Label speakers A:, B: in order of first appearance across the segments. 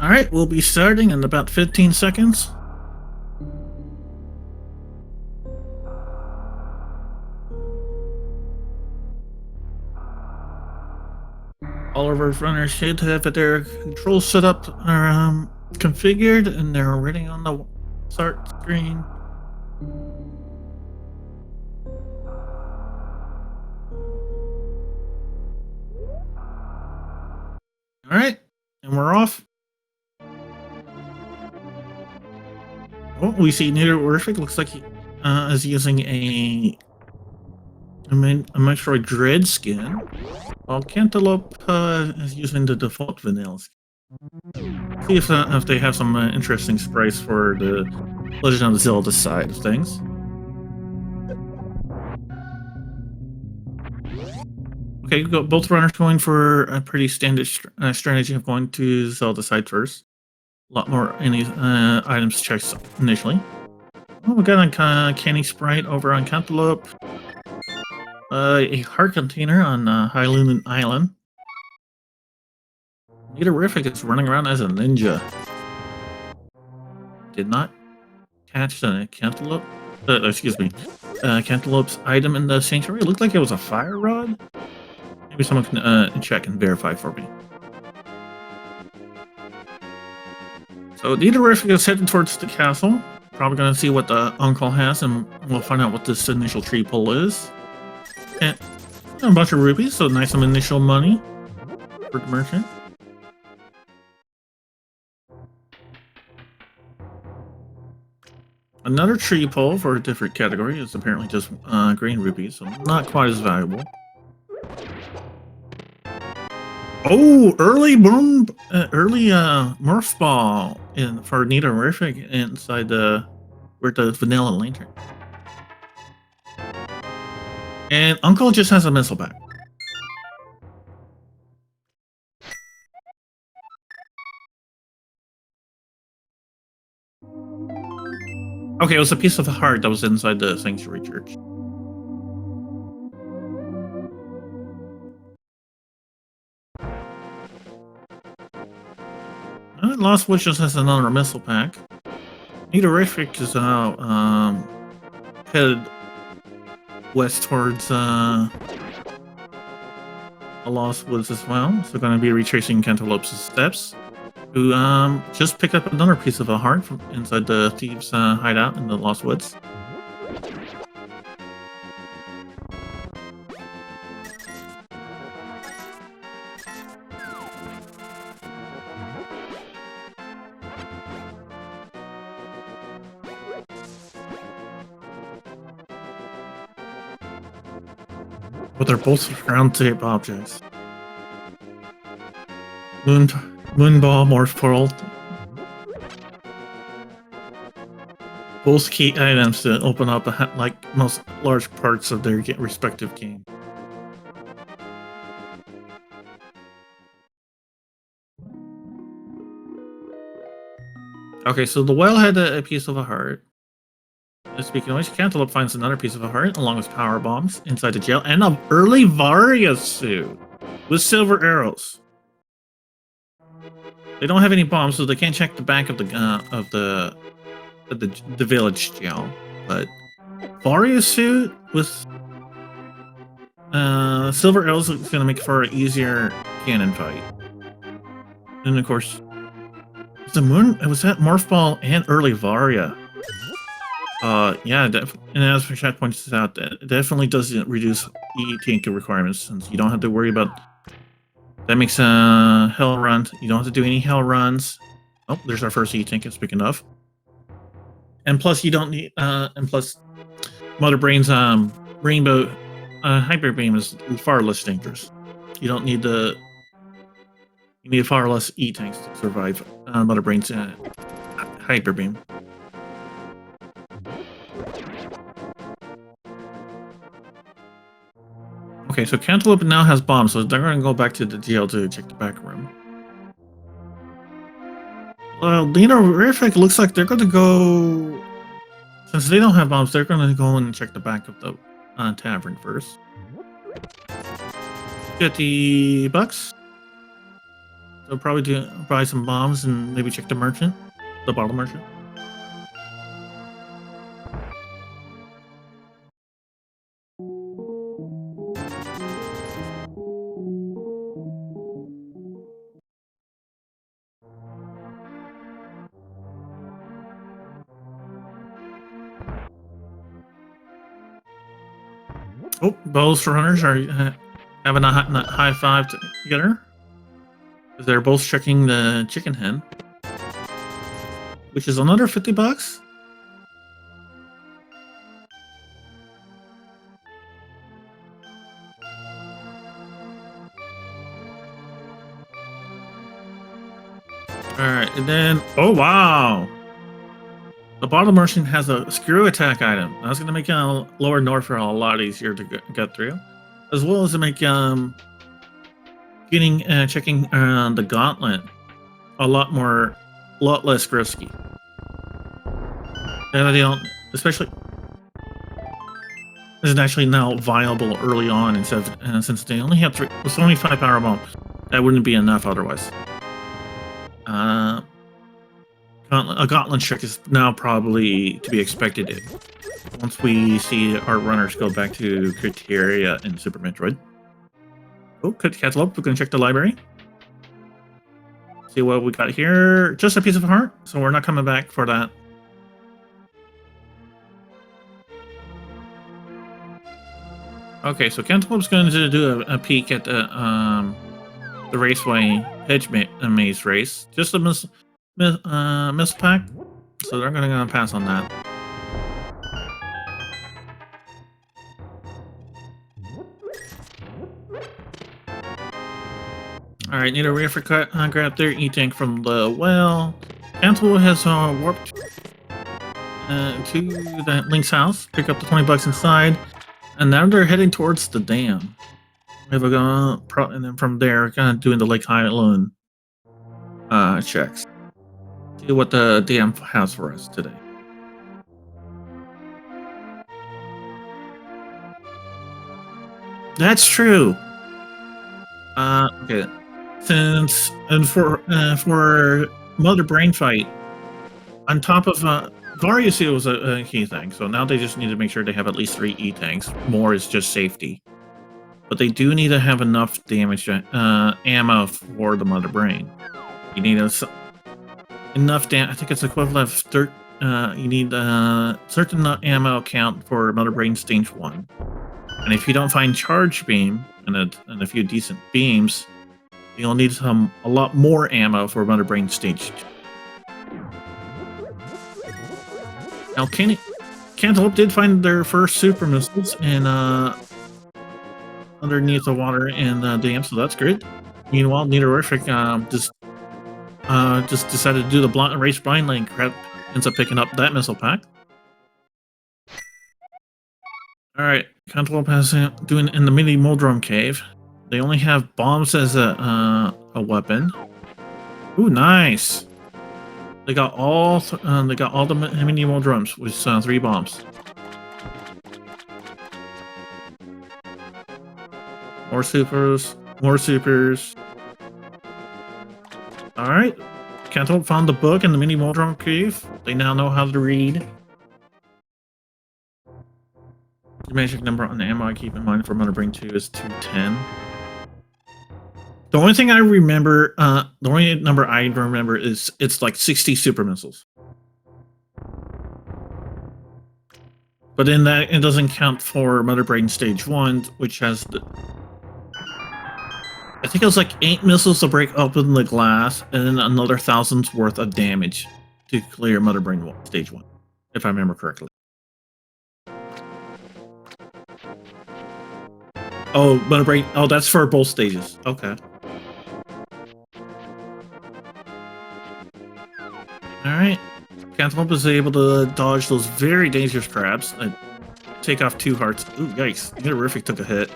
A: Alright, we'll be starting in about 15 seconds. All of our runners should have their controls set up or configured, and they're already on the start screen. Alright, and we're off. Oh, we see Metroid looks like he is using a Metroid Dread skin, while Cantaloupe is using the default vanilla skin. See if they have some interesting sprites for the Legend of Zelda side of things. Okay, both runners going for a pretty standard strategy of going to Zelda side first. A lot more any items checked initially. Oh, we got a candy sprite over on Cantaloupe. A heart container on Hylunan Island. Meterific is running around as a ninja. Did not catch the Cantaloupe. Excuse me. Cantaloupe's item in the sanctuary. It looked like it was a fire rod. Maybe someone can check and verify for me. So Meterific is heading towards the castle. Probably going to see what the uncle has, and we'll find out what this initial tree pull is. And a bunch of rupees, so nice some initial money for the merchant. Another tree pull for a different category is apparently just green rupees, so not quite as valuable. Oh, early Morph Ball for Meterific inside the vanilla lantern. And Uncle just has a missile back. Okay, it was a piece of the heart that was inside the Sanctuary Church. Lost Wishes has another missile pack. Meterific is now headed west towards Lost Woods as well, so going to be retracing Cantaloupe's steps. Who just picked up another piece of a heart from inside the thieves' hideout in the Lost Woods. But they're both round-shaped objects. Moonball, Morph Pearl. Both key items to open up like most large parts of their respective game. Okay, so the whale had a piece of a heart. Speaking of which, Cantaloupe finds another piece of a heart along with power bombs inside the jail and an early Varia suit with silver arrows. They don't have any bombs, so they can't check the back of the village jail. But Varia suit with silver arrows is going to make for an easier cannon fight. And of course, was that Morph Ball and early Varia. Yeah, and as Chat points out, that definitely does reduce E-Tank requirements, since you don't have to worry about. That makes hell runs. You don't have to do any hell runs. Oh, there's our first E-Tank, speaking of. And plus, you don't need. And plus, Mother Brain's Rainbow Hyper Beam is far less dangerous. You don't need the. You need far less E-Tanks to survive Mother Brain's Hyper Beam. Okay, so Cantaloupe now has bombs, so they're going to go back to the jail to check the back room. Well, Meterific looks like they're going to go... Since they don't have bombs, they're going to go and check the back of the tavern first. $50. They'll probably buy some bombs and maybe check the merchant, the bottle merchant. Oh, both runners are having a high five together. They're both checking the chicken hen, which is another $50. All right, and then oh wow, the bottle merchant has a screw attack item. That's gonna make lower Northfall a lot easier to get through, as well as to make getting checking the gauntlet a lot less risky. And they don't, especially is actually now viable early on instead of, since they only have it's only 5 power bombs. That wouldn't be enough otherwise. A gauntlet trick is now probably to be expected once we see our runners go back to criteria in Super Metroid. Oh, Cantaloupe, we're going to check the library. See what we got here. Just a piece of heart, so we're not coming back for that. Okay, so Cantaloupe's going to do a peek at the raceway hedge maze race. Just a miss pack, so they're going to pass on that. Alright, need a reefer grab their E-tank from the well. Cantaloupe has warped to that Link's house, pick up the $20 inside, and now they're heading towards the dam. We have and then from there, kind of doing the Lake Highland checks. See what the dam has for us today. That's true. Okay. Since and for Mother Brain fight, on top of Varia Seal was a key thing, so now they just need to make sure they have at least 3 E-tanks. More is just safety. But they do need to have enough damage ammo for the Mother Brain. You need enough I think it's equivalent of you need a certain ammo count for Mother Brain Stage 1. And if you don't find Charge Beam and a few decent beams, you'll need a lot more ammo for Mother Brain Stage 2. Now, Cantaloupe did find their first super missiles in underneath the water in the dam, so that's good. Meanwhile, Nidorufic just decided to do the race blind lane crap, ends up picking up that missile pack. Alright, Cantaloupe has doing in the mini Muldrum cave. They only have bombs as a weapon. Ooh, nice! They got all the mini Muldrums with 3 bombs. More supers, more supers. Alright. Cantaloupe found the book in the mini Muldrum cave. They now know how to read. The magic number on the ammo I keep in mind for Mother Brain 2 is 210. The only thing I remember, the only number I remember is it's like 60 super missiles. But in that, it doesn't count for Mother Brain Stage 1, which has I think it was like 8 missiles to break open the glass, and then another 1,000's worth of damage to clear Mother Brain Stage 1, if I remember correctly. Oh, Mother Brain. Oh, that's for both stages. Okay. Alright. Cantaloupe is able to dodge those very dangerous crabs and take off 2 hearts. Ooh, yikes. Nidorufic took a hit.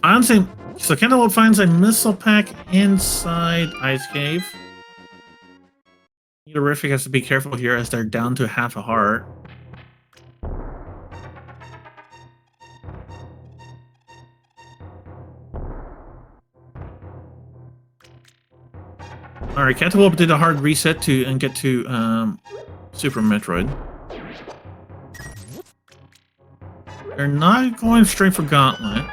A: Honestly, so Cantaloupe finds a missile pack inside Ice Cave. Nidorufic has to be careful here as they're down to half a heart. Alright, Cantaloupe did a hard reset to and get to Super Metroid. They're not going straight for Gauntlet.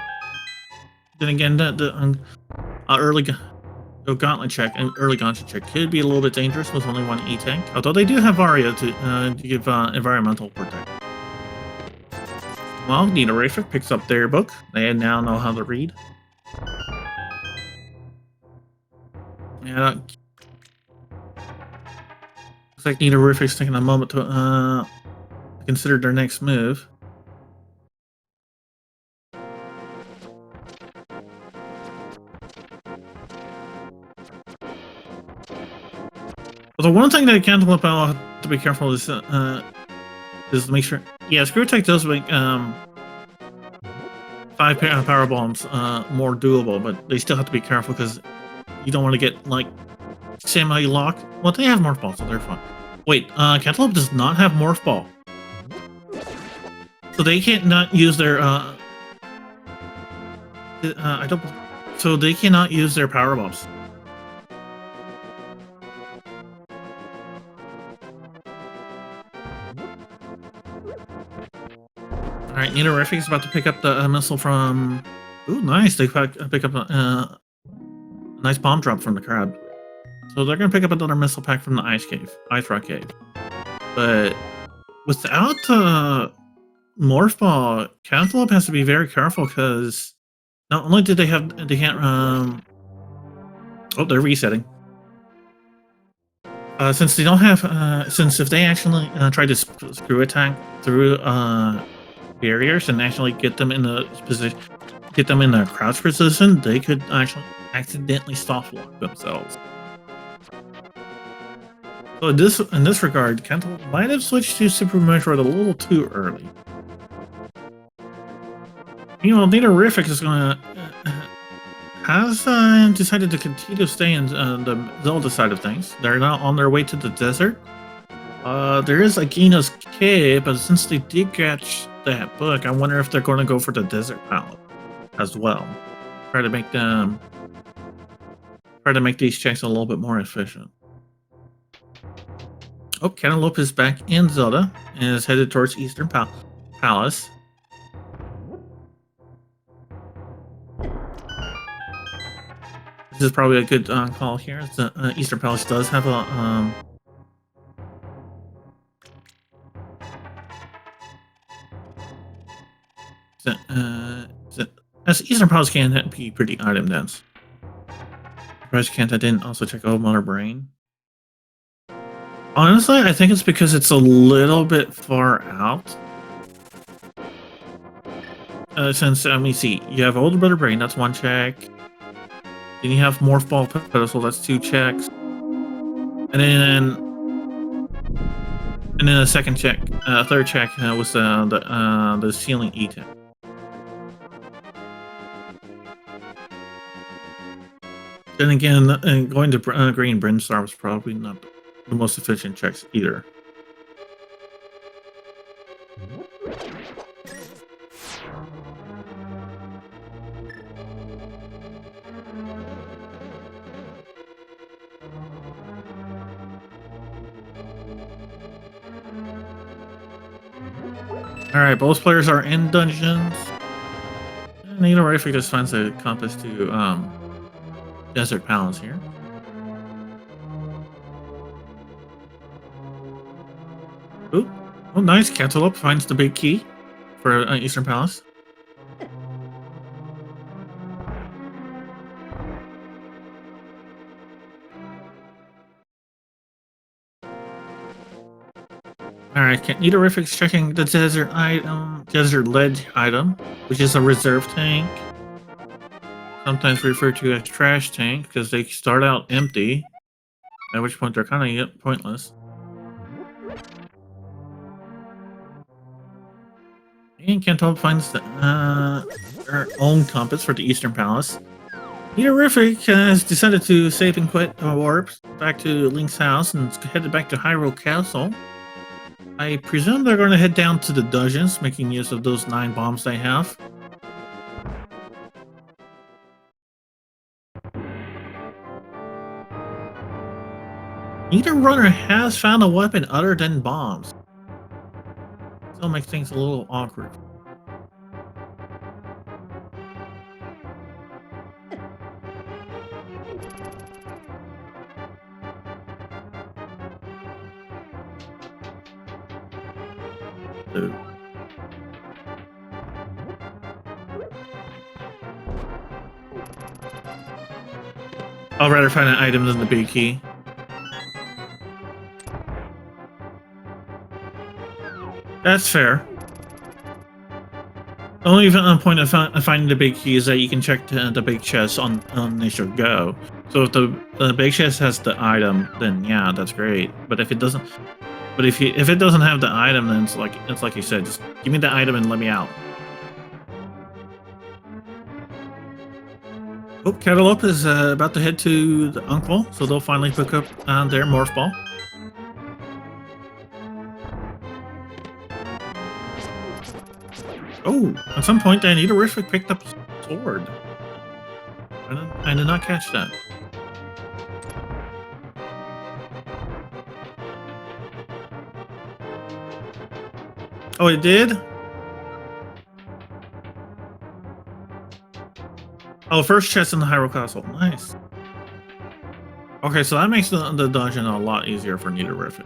A: Then again, the early Gauntlet check and early Gauntlet check could be a little bit dangerous with only one E-Tank. Although they do have Varia to give environmental protection. Well, Nidorafic picks up their book. They now know how to read. Yeah, looks like Nidorific's taking a moment to consider their next move. Although one thing that Cantaloupe have to be careful is to make sure. Yeah, Screw Attack does make 5 power bombs more doable, but they still have to be careful because you don't want to get like semi locked. Well, they have Morph Ball, so they're fine. Wait, Cantaloupe does not have Morph Ball, so they can't not use their. I don't. So they cannot use their power bombs. Alright, Nidorific is about to pick up the missile from... Ooh, nice. They pick up a nice bomb drop from the crab. So they're going to pick up another missile pack from the Ice Rock Cave. But without Morph Ball, Cantaloupe has to be very careful because not only did they can't... oh, they're resetting. Since they don't have... since if they actually try to screw attack through... barriers and actually get them in a position, get them in a crouch position, they could actually accidentally soft lock themselves. So in this regard, Cantaloupe might have switched to Super Metroid a little too early. You know, Nidorific is gonna has decided to continue to stay in the Zelda side of things. They're now on their way to the desert. There is Agina's cave, but since they did catch that book, I wonder if they're going to go for the desert palette as well. Try to make these checks a little bit more efficient. Oh, Cantaloupe is back in Zelda and is headed towards Eastern Palace. This is probably a good call here. The Eastern Palace does have a as Eastern Palace can be pretty item dense. Surprised I didn't also check out Mother Brain. Honestly, I think it's because it's a little bit far out. Since, let me see, you have Older Mother Brain, that's 1 check. Then you have Morph Ball Pedestal, that's 2 checks. And then a second check, third check was the ceiling E-Tech. Then again, going to Green Brinstar was probably not the most efficient checks either. Alright, both players are in dungeons. And Nidorific just finds a compass to Desert Palace here. Ooh, oh nice, Cantaloupe finds the big key for Eastern Palace. Alright, Nidorific's checking the desert ledge item, which is a reserve tank. Sometimes referred to as trash tank because they start out empty, at which point they're kind of pointless. And Cantaloupe finds their own compass for the Eastern Palace. Nidorific has decided to save and quit warp back to Link's house and headed back to Hyrule Castle. I presume they're going to head down to the dungeons, making use of those 9 bombs they have. Neither runner has found a weapon other than bombs. Still makes things a little awkward. So, I'll rather find an item than the big key. That's fair. The only point of finding the big key is that you can check the big chest on initial go. So if the big chest has the item, then yeah, that's great. But if it doesn't, if it doesn't have the item, then it's like you said, just give me the item and let me out. Oh, Cantaloupe is about to head to the Uncle, so they'll finally pick up their Morph Ball. Oh, at some point, Nidoriffic picked up sword. I did not catch that. Oh, it did? Oh, first chest in the Hyrule Castle. Nice. Okay, so that makes the dungeon a lot easier for Nidoriffic.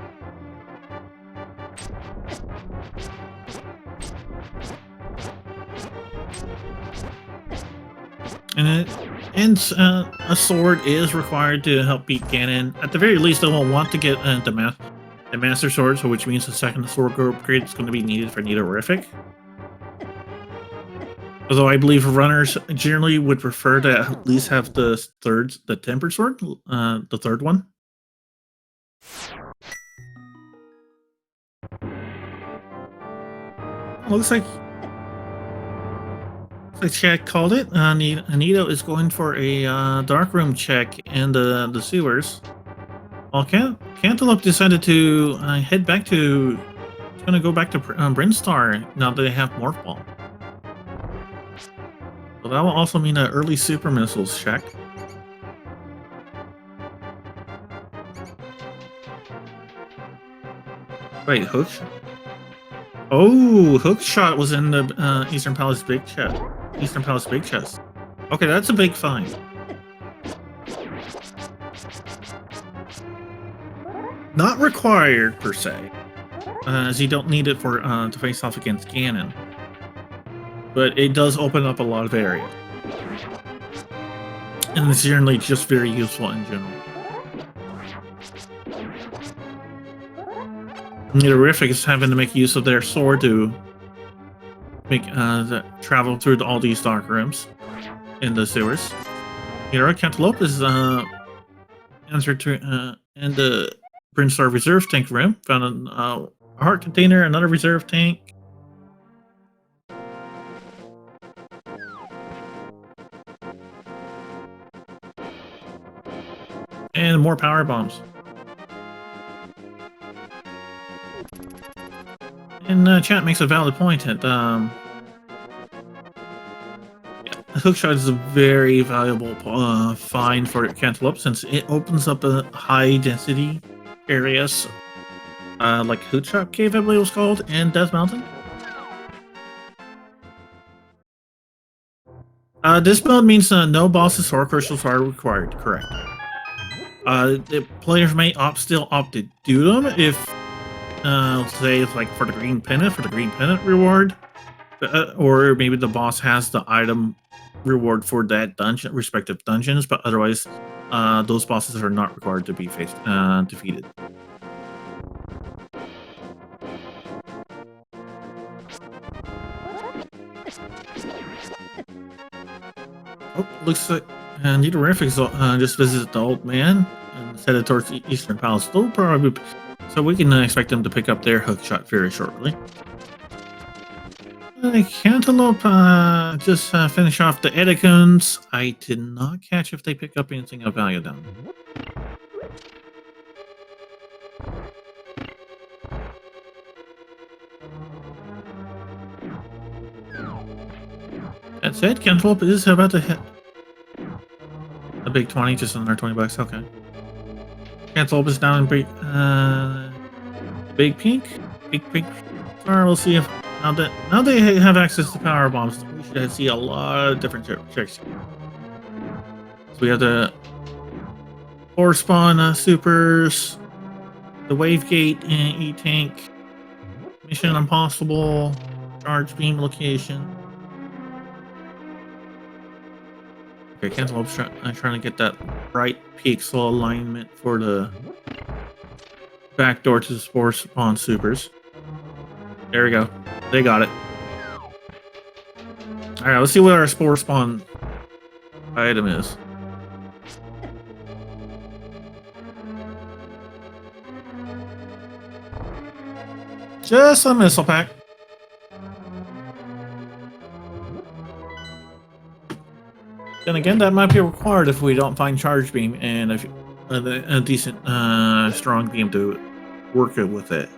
A: And a sword is required to help beat Ganon. At the very least, they will want to get the Master Sword, so which means the second sword upgrade is going to be needed for Nidoriffic. Although I believe runners generally would prefer to at least have the Tempered Sword, the third one. Looks like chat called it. Anito is going for a dark room check in the sewers. Well, Cantaloupe decided to head back to. It's going to go back to Brinstar now that they have Morph Ball. So that will also mean an early Super Missiles check. Wait, Hook? Oh, Hook Shot was in the Eastern Palace Big Chest. Eastern Palace Big Chest. Okay, that's a big find. Not required per se, as you don't need it for to face off against Ganon. But it does open up a lot of area, and it's generally just very useful in general. Nidoriffic is having to make use of their sword to make travel through all these dark rooms in the sewers. Cantaloupe is answered to in the Brinstar Reserve Tank room. Found a heart container, another reserve tank. And more power bombs. And chat makes a valid point that Hookshot is a very valuable find for Cantaloupe since it opens up a high density areas like Hookshot Cave, I believe it was called, and Death Mountain. This build means no bosses or crystals are required. Correct. The players may still opt to do them if, say, it's like for the green pennant reward, or maybe the boss has the item reward for that respective dungeons, but otherwise, those bosses are not required to be defeated. Oh, looks like Nidoriffic just visited the old man and headed towards the Eastern Palace. They'll probably, so we can expect them to pick up their Hookshot very shortly. Cantaloupe just finish off the Edicones. I did not catch if they pick up anything of value down there. That said, Cantaloupe is about to hit a big 20, just under 20 bucks. Okay. Cantaloupe is down in Big Pink. Big Pink. Alright, we'll see if now they have access to power bombs. We should see a lot of different tricks. So we have the 4 spawn supers, the wave gate and E-tank, Mission Impossible, charge beam location. Okay, Cantaloupe's trying to get that right pixel alignment for the back door to the spore spawn supers. There we go. They got it. Alright, let's see what our spore spawn item is. Just a missile pack. Then again, that might be required if we don't find charge beam and a decent, strong beam to work with it.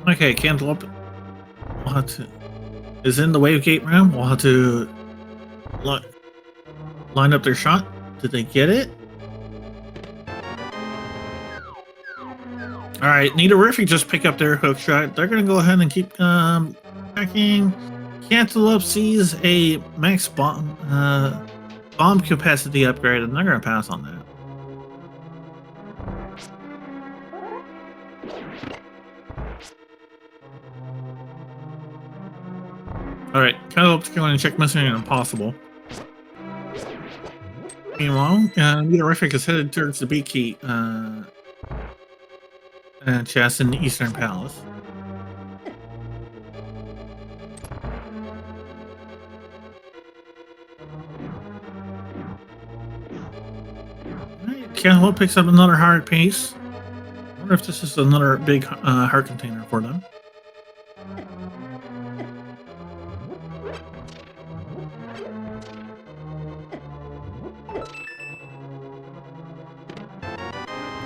A: Okay, Cantaloupe is in the wave gate room. We'll have to line up their shot. Did they get it? Alright, Nidoruffy just pick up their hook shot. They're gonna go ahead and keep checking. Cantaloupe sees a max bomb capacity upgrade, and they're gonna pass on that. Alright, Cantaloupe's going to check Mission Impossible. Meanwhile, Nidoruffy is headed towards the Beaky chest in the Eastern Palace. Right, Cantaloupe picks up another heart piece. I wonder if this is another big heart container for them.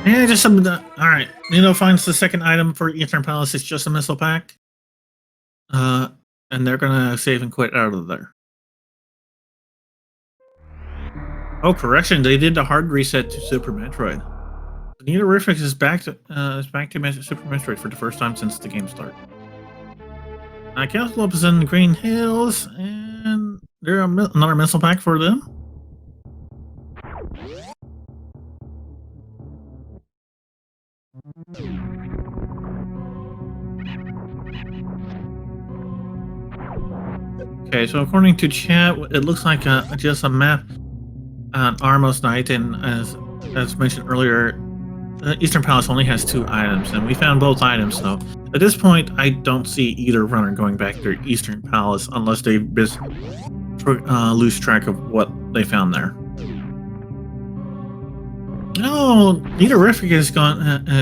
A: Yeah, just some. Alright, Nino finds the second item for Eastern Palace. It's just a missile pack. And they're gonna save and quit out of there. Oh, correction! They did the hard reset to Super Metroid. Nidoruffy is back to Super Metroid for the first time since the game started. Cantaloupe is in the Green Hills, and there's another missile pack for them. Okay, so according to chat, it looks like just a map on Armos Night, and as mentioned earlier, Eastern Palace only has 2 items, and we found both items. So at this point, I don't see either runner going back to Eastern Palace unless they lose track of what they found there. No, Nidoruffy has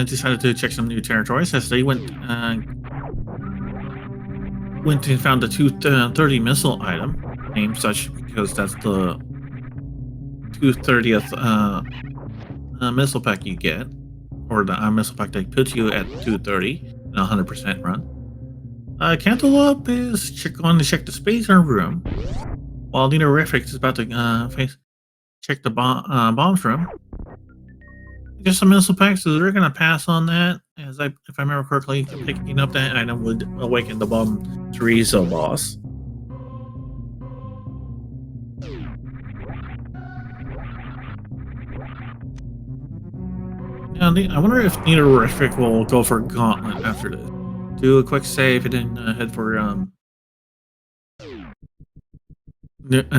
A: decided to check some new territories as they went and found the 230 missile item, named such because that's the 230th missile pack you get, or the missile pack that puts you at 230 and 100% run. Cantaloupe is going to check the space in her room, while Nidoruffy is about to check the bombs room. Just some missile packs, so they're gonna pass on that. If I remember correctly, picking up that item would awaken the bomb traversal boss. Now, I wonder if Nidoruffy will go for Gauntlet after this. Do a quick save and then head for and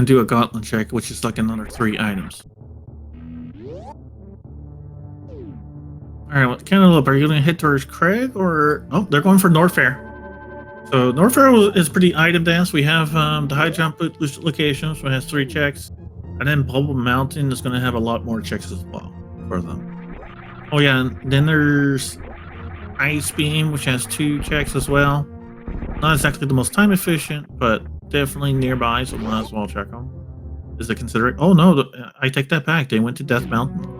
A: do a Gauntlet check, which is like another 3 items. Alright, Cantaloupe, are you going to hit towards Craig or... Oh, they're going for Norfair. So Norfair is pretty item dense. We have the high jump location, so it has 3 checks. And then Bubble Mountain is going to have a lot more checks as well for them. Oh yeah, and then there's Ice Beam, which has 2 checks as well. Not exactly the most time efficient, but definitely nearby, so might as well check them. Is it considering... Oh no, I take that back. They went to Death Mountain.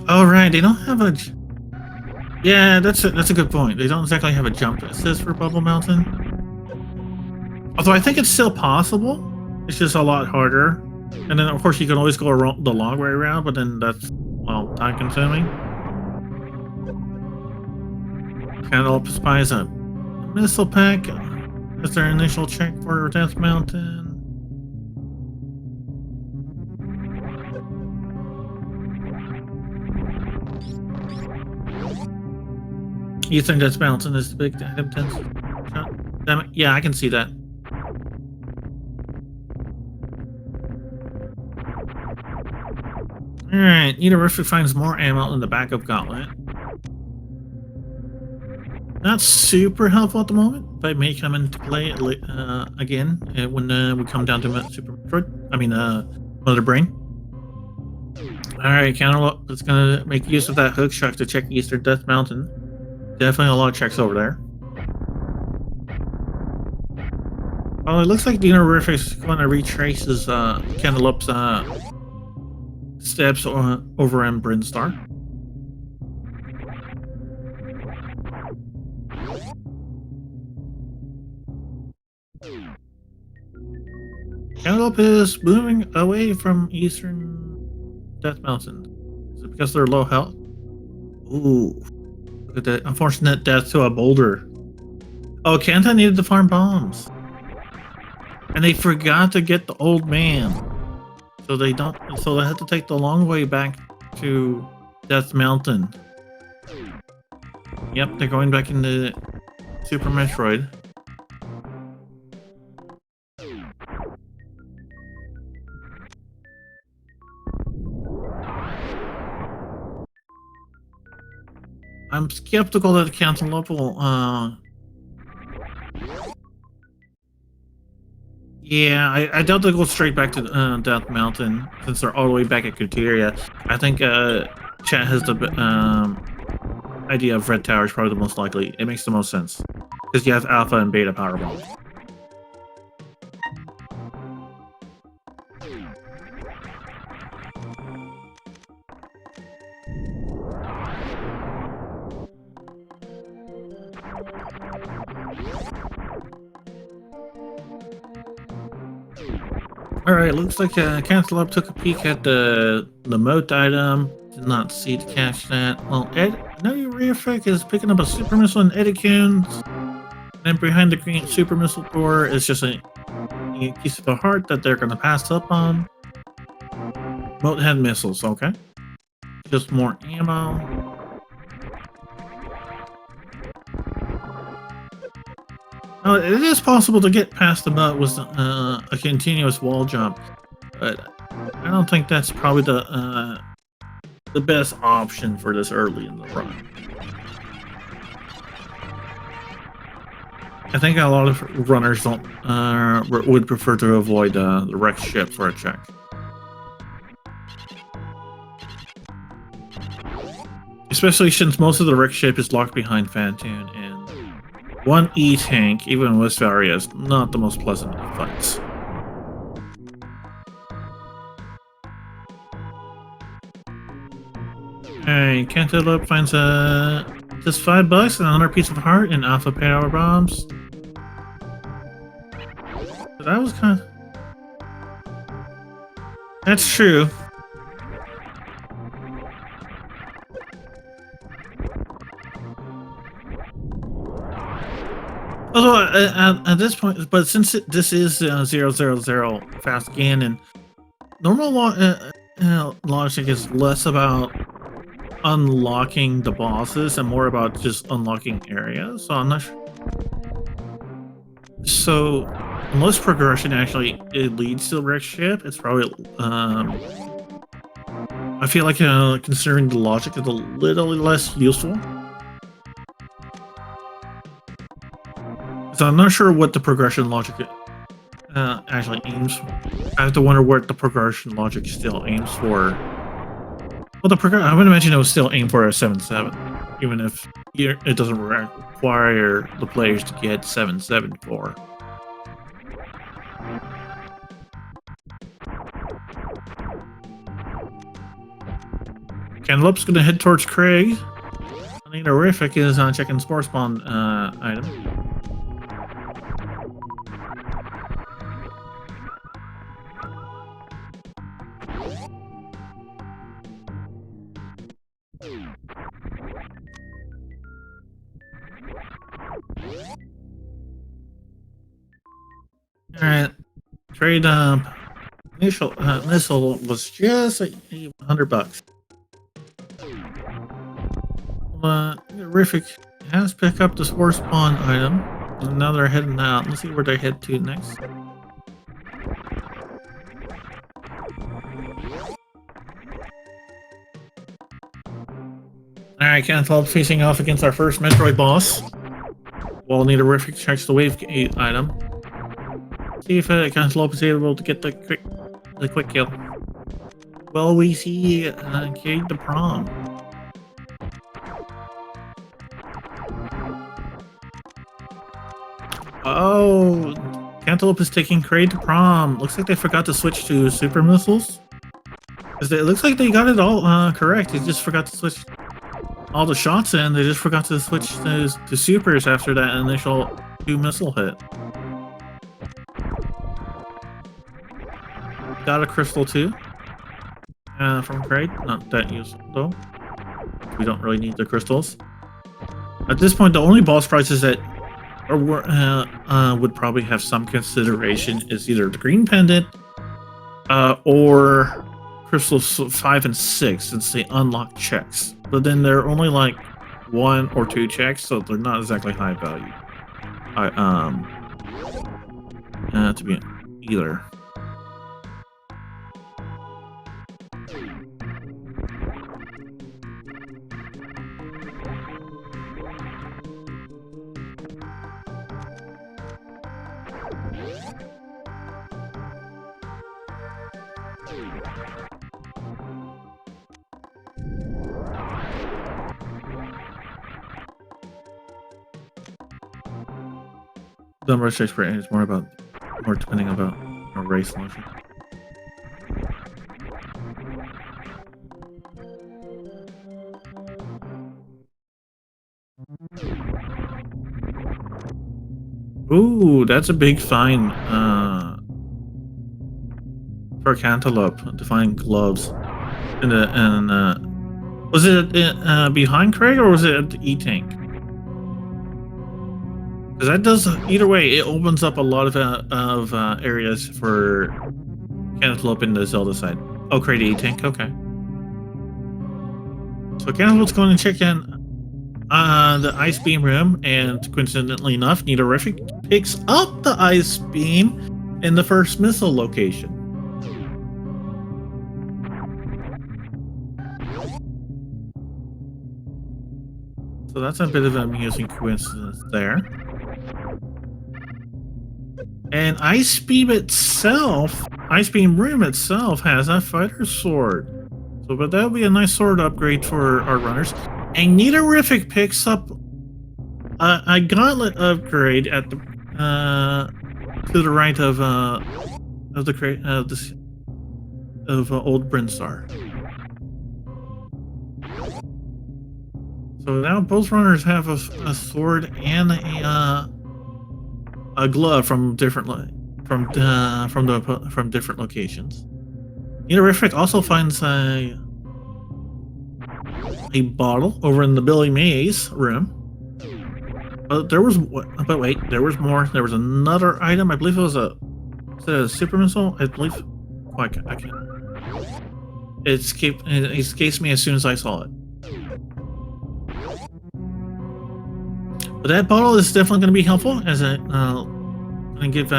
A: Oh right, they don't have a. Yeah, that's a good point. They don't exactly have a jump assist for Bubble Mountain. Although I think it's still possible. It's just a lot harder. And then of course you can always go around the long way around, but then that's well time consuming. Cantaloupe spies a missile pack. That's their initial check for Death Mountain. You think Death Mountain is the big intense shot? Damn it. Yeah, I can see that. Alright, Universe finds more ammo in the backup gauntlet. Not super helpful at the moment, but may come into play again when we come down to Super Metroid. I mean, Mother Brain. Alright, Cantaloupe is gonna make use of that hook shot to check Eastern Death Mountain. Definitely a lot of checks over there. Well, it looks like the Universe is going to retrace his Cantaloupe's steps over in Brinstar. Cantaloupe is moving away from Eastern Death Mountain. Is it because they're low health? Ooh. Look at that unfortunate death to a boulder. Oh, Kanta needed to farm bombs. And they forgot to get the old man. So they had to take the long way back to Death Mountain. Yep, they're going back into Super Metroid. I'm skeptical that Cantaloupe will, yeah, I doubt they'll go straight back to Death Mountain since they're all the way back at Kuteria. I think Chat has the idea of Red Tower is probably the most likely. It makes the most sense because you have Alpha and Beta power bombs. Alright, looks like Cantaloupe took a peek at the moat item. Did not see to catch that. Well, no, your rear effect is picking up a super missile and Edicunes. And behind the green super missile door is just a piece of the heart that they're going to pass up on. Moat had missiles, okay. Just more ammo. It is possible to get past the moat with a continuous wall jump, but I don't think that's probably the best option for this early in the run. I think a lot of runners don't would prefer to avoid the wrecked ship for a check. Especially since most of the wrecked ship is locked behind Phantoon, and one E-tank, even with Varia, is not the most pleasant of fights. Alright, Cantaloupe finds just $5 and another piece of heart and Alpha power bombs. But that was kind of... That's true. Although at this point, but since this is 000 fast Ganon, normal logic is less about unlocking the bosses and more about just unlocking areas. So I'm not sure. So unless progression actually it leads to the wrecked ship, it's probably I feel like considering the logic is a little less useful. So I'm not sure what the progression logic actually aims for. I have to wonder what the progression logic still aims for. Well, I would imagine it would still aim for a 7-7, even if it doesn't require the players to get 7-7 for. Cantaloupe's gonna head towards Craig. Horrific is checking Spore Spawn item. Alright. Trade initial missile was just $100. Horrific has picked up the Spore Spawn item. And now they're heading out. Let's see where they head to next. Alright, Cantaloupe facing off against our first Metroid boss. While Horrific checks the Wave 8 item. See if Cantaloupe is able to get the quick kill. Well, we see Kate the Prom. Oh, Cantaloupe is taking Kraid to Prom. Looks like they forgot to switch to super missiles. It looks like they got it all correct. They just forgot to switch all the shots in. They just forgot to switch to supers after that initial 2 missile hit. Got a crystal too from Kraid. Not that useful though. We don't really need the crystals. At this point, the only boss prizes that would probably have some consideration is either the green pendant or crystals 5 and 6, since they unlock checks. But then they're only like 1 or 2 checks, so they're not exactly high value. To be either. The rush expert is more depending about a race motion. Ooh, that's a big find for Cantaloupe to find gloves. Was it behind Craig or was it at the E-Tank? Because that does, either way, it opens up a lot of areas for Cantaloupe in the Zelda side. Oh, Craig E-Tank, okay. So Cantaloupe's going to check in the Ice Beam room, and coincidentally enough, Horrific picks up the Ice Beam in the first missile location. So that's a bit of an amusing coincidence there. And Ice Beam Room itself has a fighter sword. So, but that would be a nice sword upgrade for our runners. And Horrific picks up a gauntlet upgrade at the to the right of Old Brinstar. So now both runners have a sword and a glove from different locations. Horrific also finds a bottle over in the Billy Mays room. But there was more. There was another item. I believe it was a super missile. I believe. Oh, I can't. It escaped me as soon as I saw it. But that bottle is definitely going to be helpful as a going to give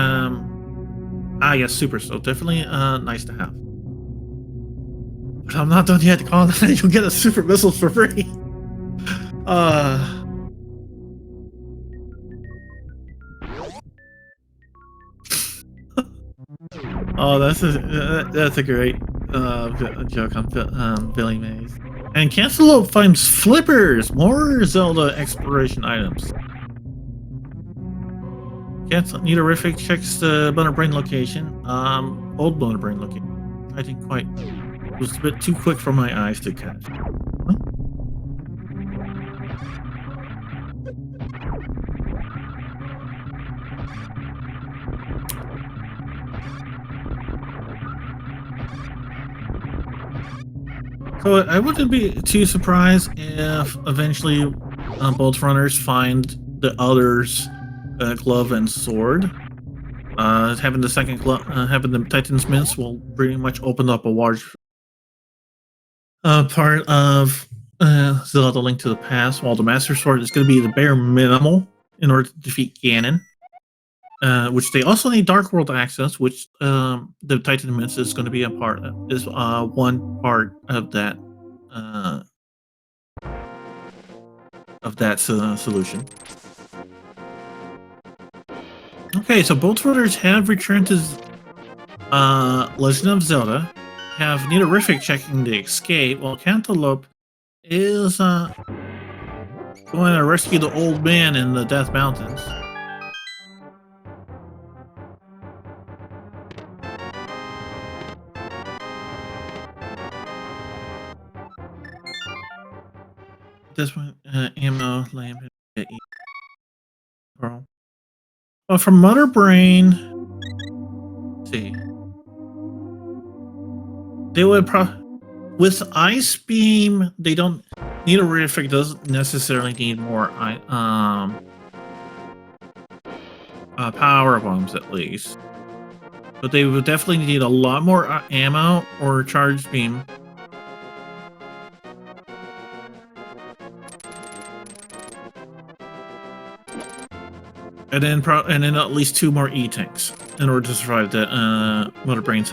A: yes, super. So definitely nice to have. But I'm not done yet. You'll get a super missile for free. Oh, that's a great joke on Billy Mays. And Cantaloupe finds flippers, more Zelda exploration items. Horrific checks the Mother Brain location, old Mother Brain location. I didn't quite It was a bit too quick for my eyes to catch. Huh? So I wouldn't be too surprised if eventually both runners find the other's glove and sword. Having the second glove, having the Titan's Mist will pretty much open up a large part of Zelda Link to the Past, while the Master Sword is going to be the bare minimal in order to defeat Ganon. Which they also need Dark World access, which the Titan Mist is going to be a part of, is one part of that solution. Okay, so both runners have returned to Legend of Zelda, have Nidorific checking the escape, while Cantaloupe is going to rescue the old man in the Death Mountains. This one, ammo, lamp, pearl. Well, from Mother Brain, let's see, they would with Ice Beam. They don't need doesn't necessarily need more power bombs at least, but they would definitely need a lot more ammo or charge beam. And then at least 2 more E-tanks in order to survive the Mother Brain's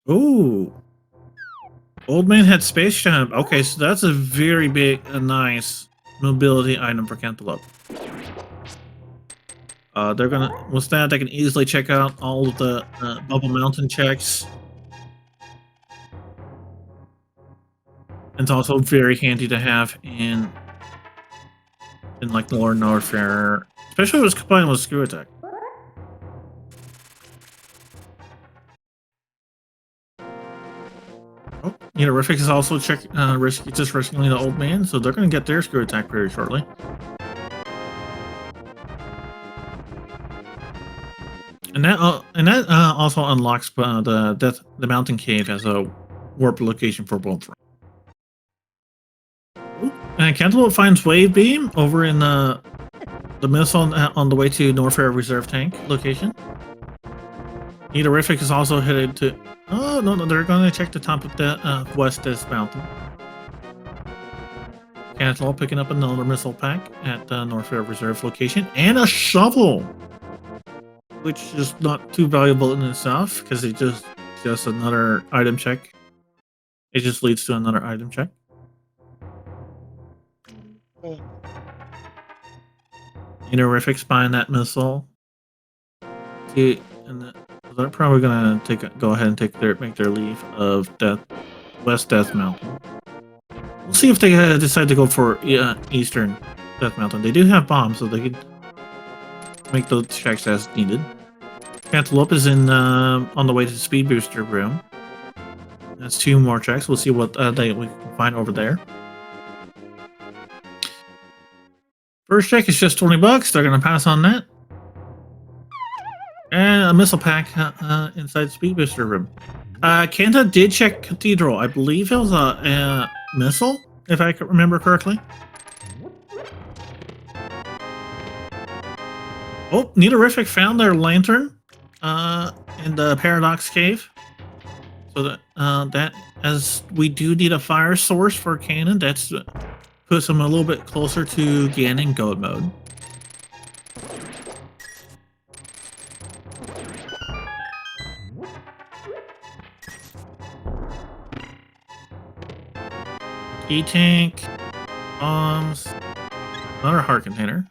A: Ooh. Old man had space jump. Okay, so that's a very big, nice mobility item for Cantaloupe. They're gonna, with that, they can easily check out all of the Bubble Mountain checks. It's also very handy to have in like Lower Norfair, especially when it's combined with Screw Attack. Oh, Nidorific is also just rescuing the old man, so they're going to get their Screw Attack very shortly. And that also unlocks the Mountain Cave as a warp location for both. And Cantaloupe finds Wave Beam over in the missile on the way to Norfair Reserve Tank location. Nidorific is also headed to... Oh, no, they're going to check the top of the West Death Mountain. Cantaloupe picking up another missile pack at the Norfair Reserve location. And a shovel! Which is not too valuable in itself, because it just another item check. It just leads to another item check. Nidorific spying that missile. See, and they're probably gonna go ahead and make their leave of West Death Mountain. We'll see if they decide to go for Eastern Death Mountain. They do have bombs, so they could make those checks as needed. Cantaloupe is in on the way to the Speed Booster room. That's 2 more checks. We'll see what we can find over there. First check is just $20. They're going to pass on that. And a missile pack inside the Speed Booster room. Kanta did check Cathedral. I believe it was a missile, if I can remember correctly. Oh, Nidorific found their lantern in the Paradox Cave. So that as we do need a fire source for Ganon, that's puts them a little bit closer to Ganon Goat mode. E-tank, bombs, another heart container.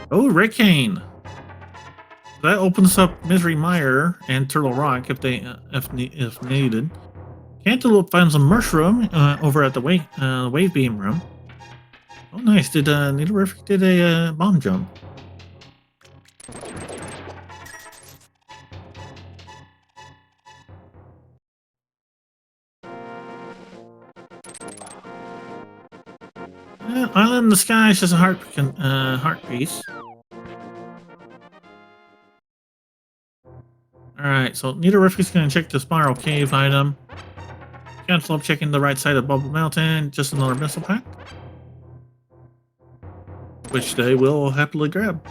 A: Oh, Rickane. That opens up Misery Mire and Turtle Rock if needed. Cantaloupe finds a mushroom over at the wave beam room. Oh, nice! Nidorific did a bomb jump. Island in the Sky is just a heart piece. Alright, so Nidorufi's gonna check the Spiral Cave item. Cantaloupe checking the right side of Bubble Mountain. Just another missile pack. Which they will happily grab.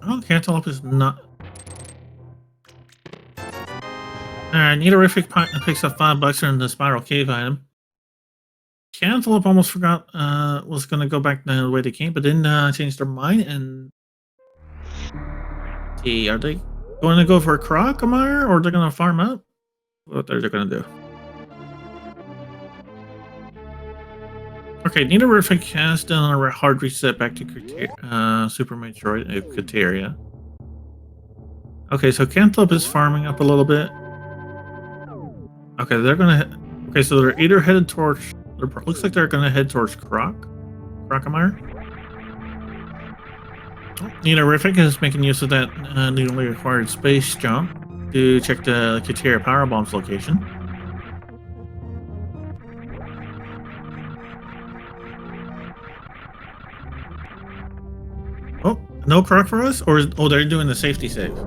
A: Oh, Cantaloupe is not... Alright, Nidorific picks up $5 from the Spiral Cave item. Cantaloupe almost forgot was going to go back the way they came, but then changed their mind and... See, are they going to go for a Crocomire, or they're going to farm up? What are they going to do? Okay, Nidorific has done a hard reset back to Super Metroid, Kateria. Okay, so Cantaloupe is farming up a little bit. Okay, they're gonna... Okay, so they're either headed towards... Looks like they're gonna head towards Crocomire. Nidorific is making use of that newly acquired space jump to check the Kateria Power Bomb's location. Oh, no Croc for us? Or oh, they're doing the safety save.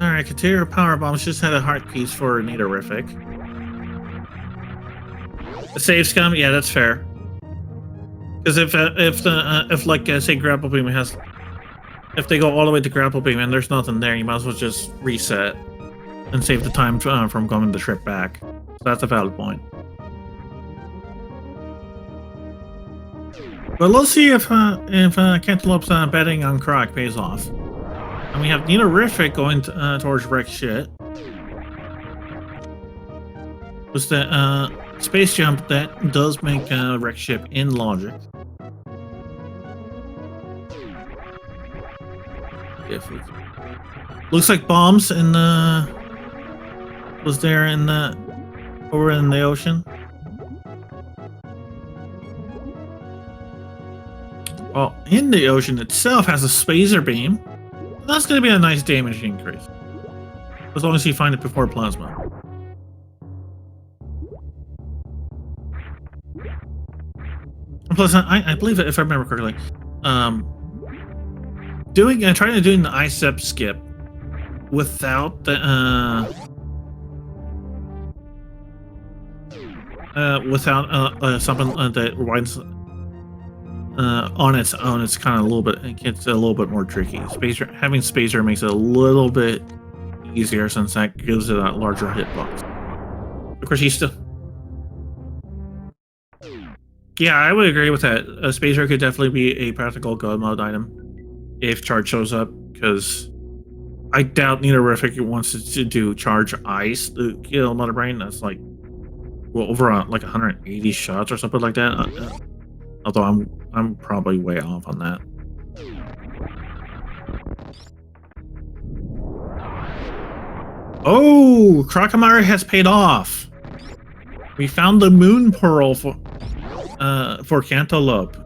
A: Alright, Kateria Power Bombs just had a heart piece for Nidorific. The save scum? Yeah, that's fair. Because if like say Grapple Beam has... If they go all the way to Grapple Beam and there's nothing there, you might as well just reset. And save the time from going the trip back. So that's a valid point. But let's see if Cantaloupe's betting on Croc pays off. And we have Nidorific going towards Wreck Shit. Was the space jump that does make Wreck Ship in logic. Looks like bombs in the... Was there in the... Over in the ocean? Well, in the ocean itself has a Spacer Beam. That's going to be a nice damage increase. As long as you find it before Plasma. And plus, I believe that if I remember correctly, trying to do the ICEP skip without the something that winds on its own, it's kind of it gets a little bit more tricky. Having Spacer makes it a little bit easier since that gives it a larger hitbox. Of course, he's still... Yeah, I would agree with that. A Spacer could definitely be a practical God mode item if charge shows up, because I doubt Nidorific wants to do charge ice to kill Mother Brain. That's like, well, over like 180 shots or something like that. Although I'm probably way off on that. Oh, Crocomire has paid off. We found the Moon Pearl for Cantaloupe.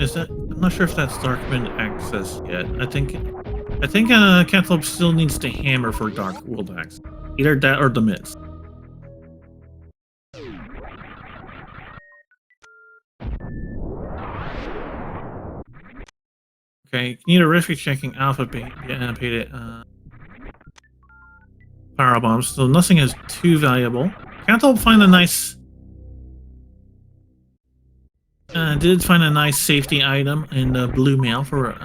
A: Is that? I'm not sure if that's Darkwind access yet. I think Cantaloupe still needs to hammer for Dark World access. Either that or the Mist. Okay, Nidorific checking Alpha paid Power Bombs, so nothing is too valuable. Cantaloupe find a nice... did find a nice safety item in the blue mail for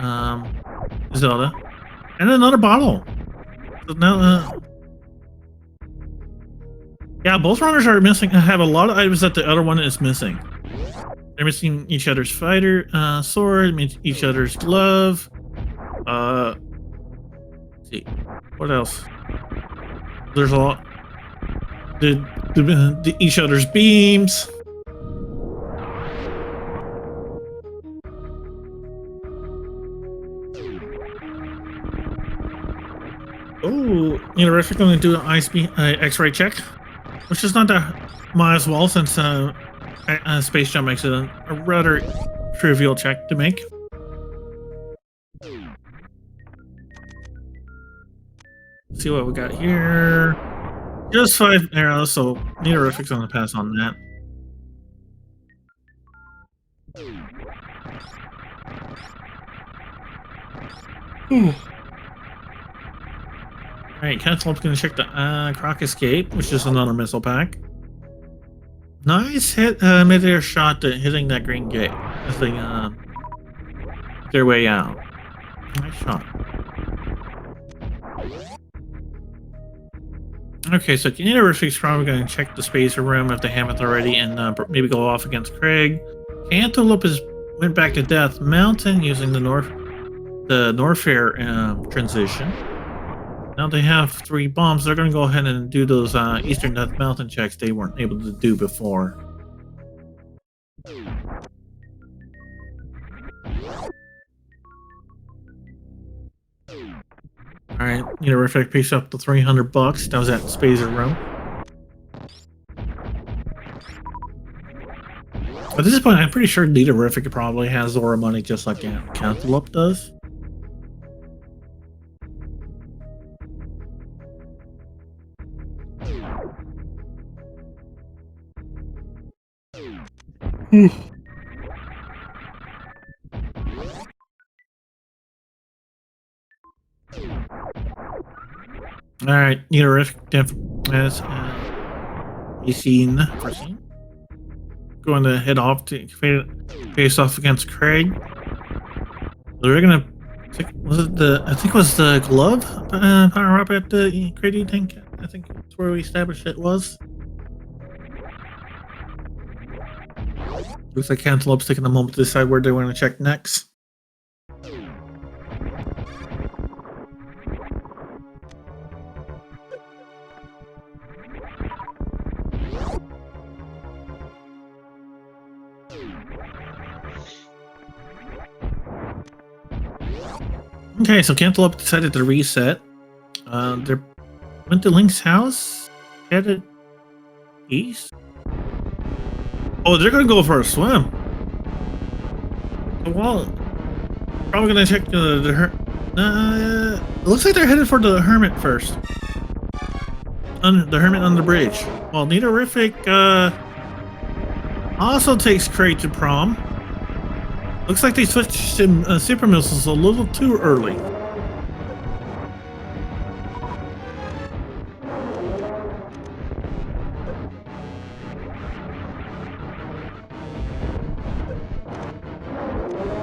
A: Zelda. And another bottle. So now, yeah, both runners are missing. Have a lot of items that the other one is missing. They're missing each other's fighter sword, each other's glove. Let's see, what else? There's a lot. Did each other's beams. Oh, you know, if you're going to do an X-ray check, which is not that might as well since Space Jump makes it a rather trivial check to make. See what we got here. Just 5 arrows, so Neaterific's on the pass on that. Alright, Cantaloupe's gonna check the Croc Escape, which is another missile pack. Nice hit, mid-air shot hitting that green gate as they their way out. Nice shot. Okay, so Neaterific's probably gonna check the spacer room if they haven't already, and maybe go off against Craig. Cantaloupe went back to Death Mountain using the Norfair transition. Now they have 3 bombs. They're going to go ahead and do those Eastern Death Mountain checks they weren't able to do before. Alright, Neaterific picks up the $300. That was at Spacer Room. At this point, I'm pretty sure Neaterific probably has Zora money just like Cantaloupe does. Alright, Neaterific has Foreseen. Going to head off to face off against Craig. They're gonna was it the I think it was the glove power up at the Craig tank. I think that's where we established it was. Looks like Cantaloupe's taking a moment to decide where they want to check next. Okay, so Cantaloupe decided to reset. They went to Link's house, headed east. Oh, they're gonna go for a swim. Well, probably gonna check it looks like they're headed for the Hermit first. The Hermit on the bridge. Well, Neaterific also takes Craig to prom. Looks like they switched to super missiles a little too early.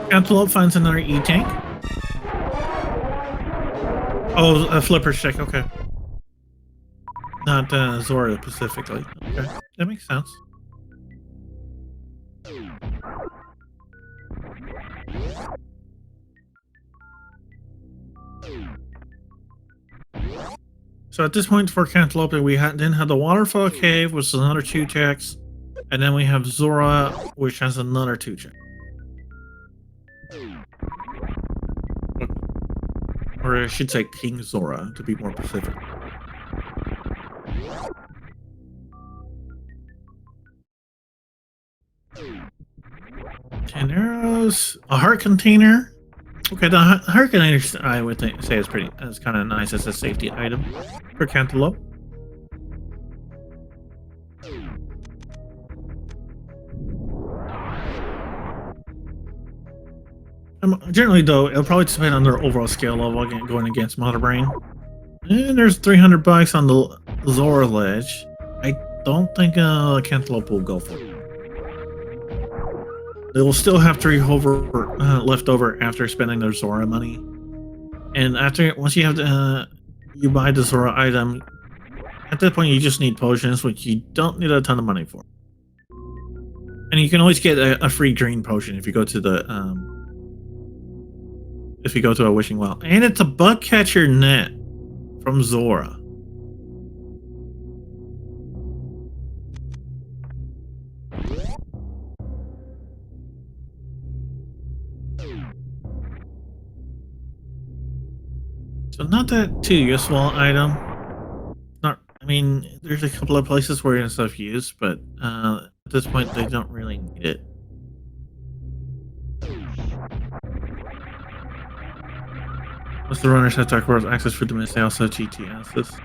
A: Cantaloupe finds another E-tank. Oh, a flipper check, okay. Not Zora specifically. Okay, that makes sense. So at this point for Cantaloupe, we then have the Waterfall Cave, which is another 2 checks. And then we have Zora, which has another 2 checks. Or I should say King Zora, to be more specific. Ten arrows, a heart container. Okay, the heart container I would say is kind of nice as a safety item for Cantaloupe. Generally, though, it'll probably depend on their overall skill level going against Mother Brain. And there's $300 on the Zora ledge. I don't think Cantaloupe will go for it. They will still have 3 left over after spending their Zora money. And once you have you buy the Zora item, at that point you just need potions, which you don't need a ton of money for. And you can always get a free green potion if you go to the a wishing well. And it's a bug catcher net from Zora. So not that too useful item. Not, I mean, there's a couple of places where it's of use, but at this point they don't really need it. Once the runners have to acquire access for the mist, they also GTSs.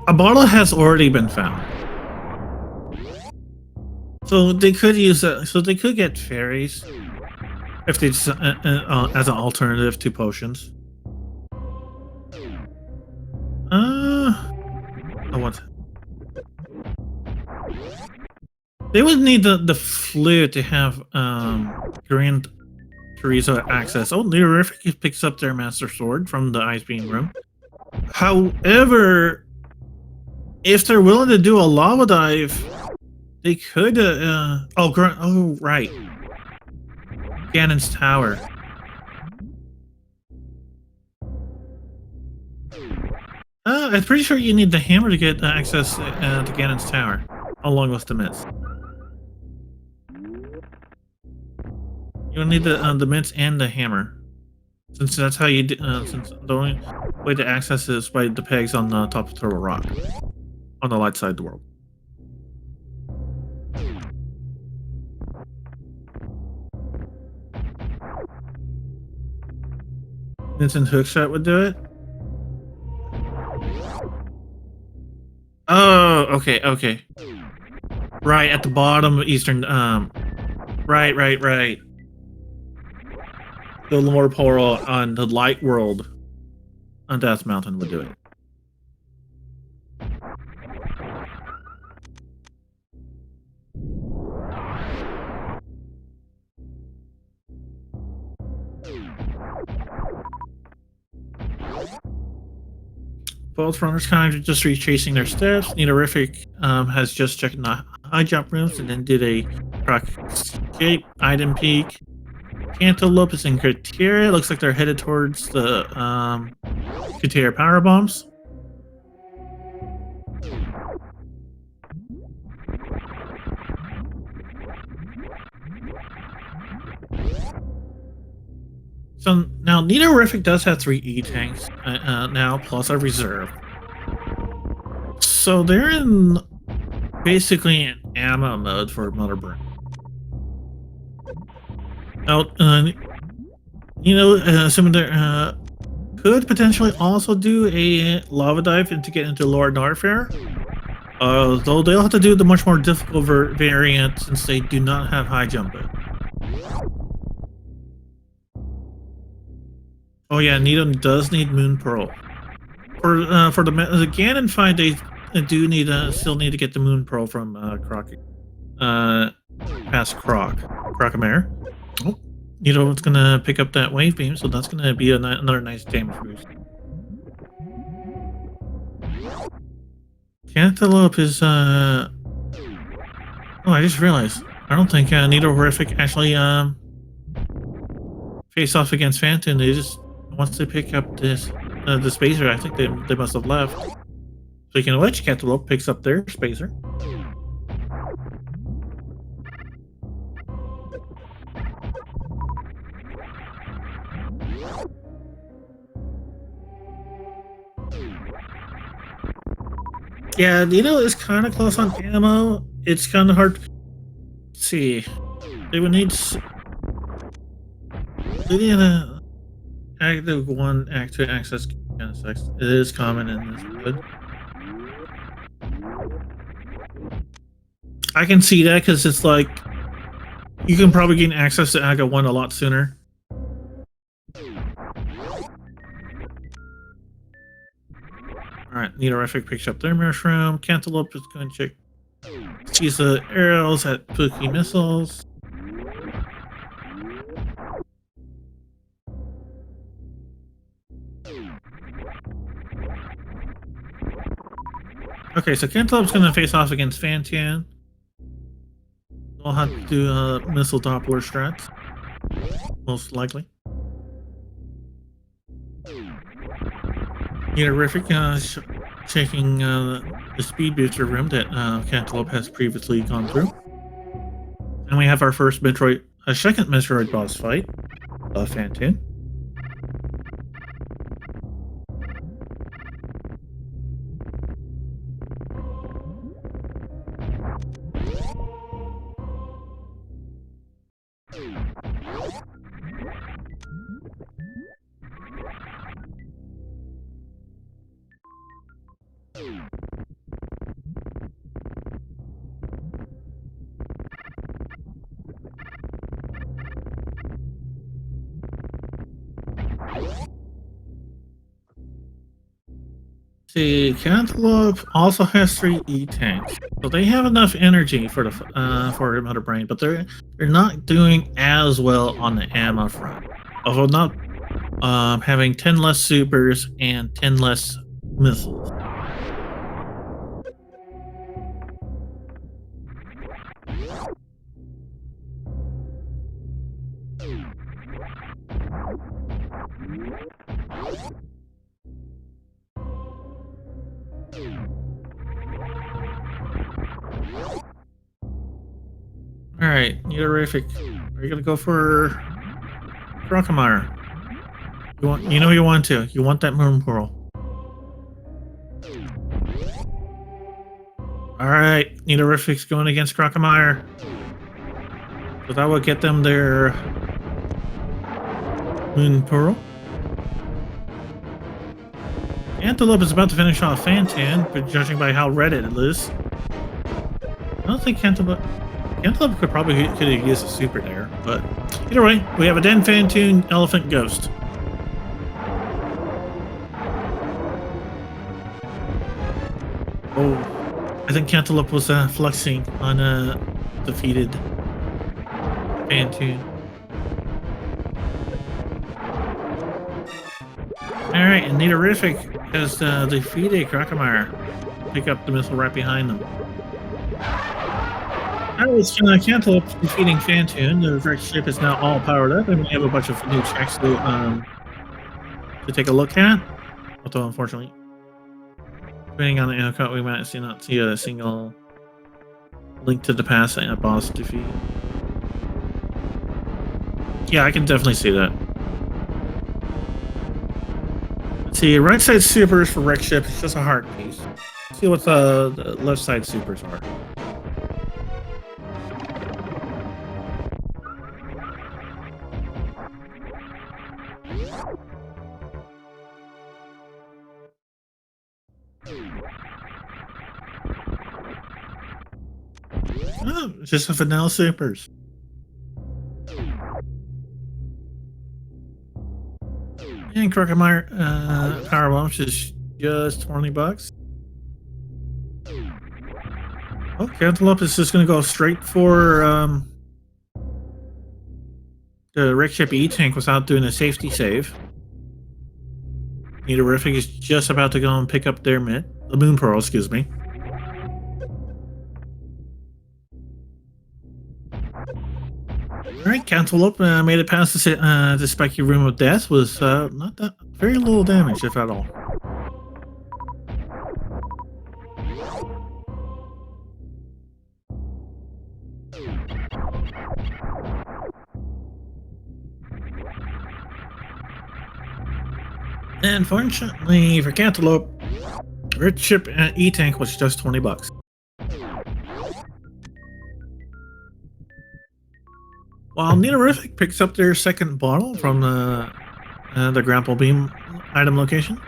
A: A bottle has already been found. So they could use that. So they could get fairies if they as an alternative to potions. I want. They would need the flute to have Grand Teresa access. Oh, Lyrific picks up their master sword from the ice beam room. However, if they're willing to do a lava dive, they could. Oh, right. Ganon's tower. I'm pretty sure you need the hammer to get access to Ganon's tower, along with the mist. You'll need the mints and the hammer, since that's how you. Since the only way to access it is by the pegs on the top of Turtle Rock, on the light side of the world. Vincent Hookshot would do it. Oh, okay. Right at the bottom of Eastern. Right. The Lord Portal on the Light World on Death Mountain would do it. Both runners kind of just retracing their steps. Nidorific has just checked the high jump rooms and then did a rock escape item peek. Cantaloupe is in Criteria. Looks like they're headed towards the Criteria power bombs. So now Nidorific does have 3 E-tanks now, plus a reserve. So they're in basically an ammo mode for Mother Brain. Now, assuming they could potentially also do a lava dive to get into Lord Norfair. Though they'll have to do the much more difficult variant since they do not have high jumping. Oh yeah, Nito does need Moon Pearl. For the Ganon fight, they do still need to get the Moon Pearl from past Crocamare. Oh, Nito's gonna pick up that wave beam, so that's gonna be another nice damage boost. Cantaloupe is Oh, I just realized. I don't think Nidorific actually face off against Phantom. They just once they pick up this the spacer, I think they must have left. Speaking of which, Cantaloupe picks up their spacer. Yeah, Nito is kind of close on ammo. It's kind of hard. Let's see, they would need. They need a active 1 act 2 access. It is common in this wood. I can see that because it's like you can probably gain access to Aga 1 a lot sooner. Alright, Nidorific picks up their mushroom. Cantaloupe is going to check. Sees the arrows at Pookie missiles. Okay, so Cantaloupe's going to face off against Fantian. We'll have to do missile Doppler strats. Most likely. Nidorific checking the speed booster room that Cantaloupe has previously gone through. And we have our first Metroid, a second Metroid boss fight, Phantoon. See, Cantaloupe also has 3 E-tanks, so they have enough energy for the for Mother Brain, but they're not doing as well on the ammo front. Although not having 10 less supers and 10 less missiles. All right, Nidorafic, are you gonna go for Crocomire? You know you want to. You want that Moon Pearl. All right, Nidorific's going against Crocomire. So that will get them their Moon Pearl. Antelope is about to finish off Phantoon, but judging by how red it is, I don't think Antelope could probably could have used a super there. But either way, we have a Den Phantoon Elephant Ghost. Oh, I think Cantaloupe was flexing on a defeated Phantoon. Alright, and Nidorific has defeated Crocomire. Pick up the missile right behind them. That was Cantaloupe defeating Phantoon. The wreck ship is now all powered up, and we have a bunch of new checks to take a look at. Although, unfortunately, depending on the ammo cut, we might not see a single link to the past boss defeat. Yeah, I can definitely see that. Let's see, right side supers for wreck ship is just a heart piece. Let's see what the left side supers are. Oh, just a vanilla supers. And Crocomire Power Launch is just $20. Oh, Cantaloupe is just going to go straight for the wreck ship E-tank without doing a safety save. Nidorific is just about to go and pick up their the Moon Pearl, excuse me. Alright, Cantaloupe made it past the spiky room of death with not that very little damage, if at all. And fortunately for Cantaloupe, Red Ship E-Tank was just $20. While Nidorific picks up their second bottle from the grapple beam item location,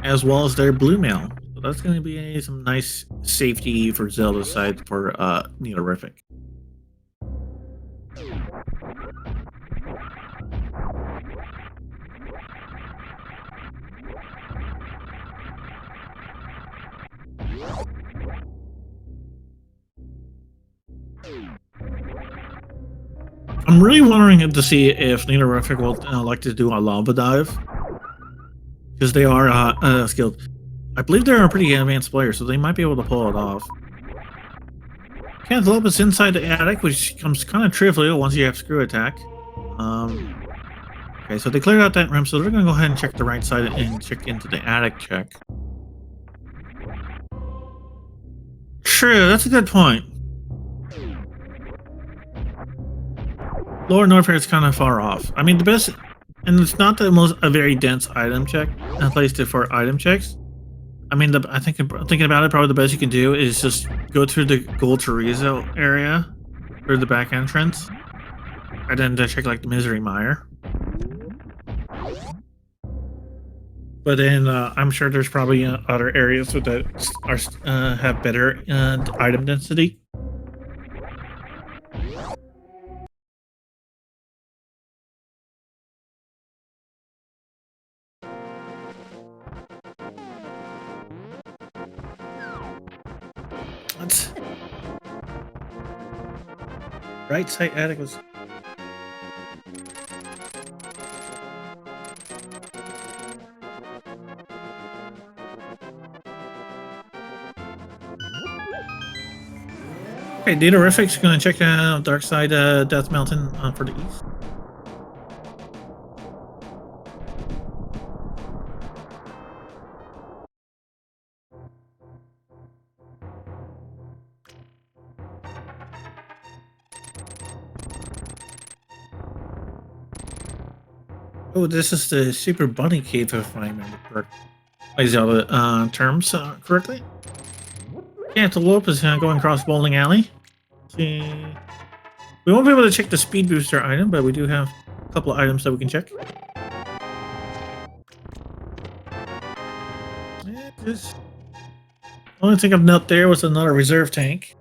A: as well as their blue mail. So that's going to be some nice safety for Zelda's side for Nidorific. I'm really wondering to see if Nidorific will like to do a lava dive, because they are skilled. I believe they're a pretty advanced player, so they might be able to pull it off. Cantaloupe is inside the attic, which comes kind of trivial once you have screw attack. Okay, so they cleared out that room, so they're gonna go ahead and check the right side and check into the attic check. True, that's a good point. Lower North here is kind of far off. I mean, the best, and it's not the most a very dense item check. Place for item checks. I mean, I think thinking about it, probably the best you can do is just go through the Gold Chorizo area through the back entrance, and then to check like the Misery Mire. But then I'm sure there's probably other areas that are have better item density. What? Right side attic was. Okay, Datorific's gonna check out Dark Side Death Mountain for the east. Oh, this is the Super Bunny Cave, if I remember correctly. These are the terms correctly. Cantaloupe is going across Bowling Alley. See, we won't be able to check the speed booster item, but we do have a couple of items that we can check. The only thing of note there was another reserve tank.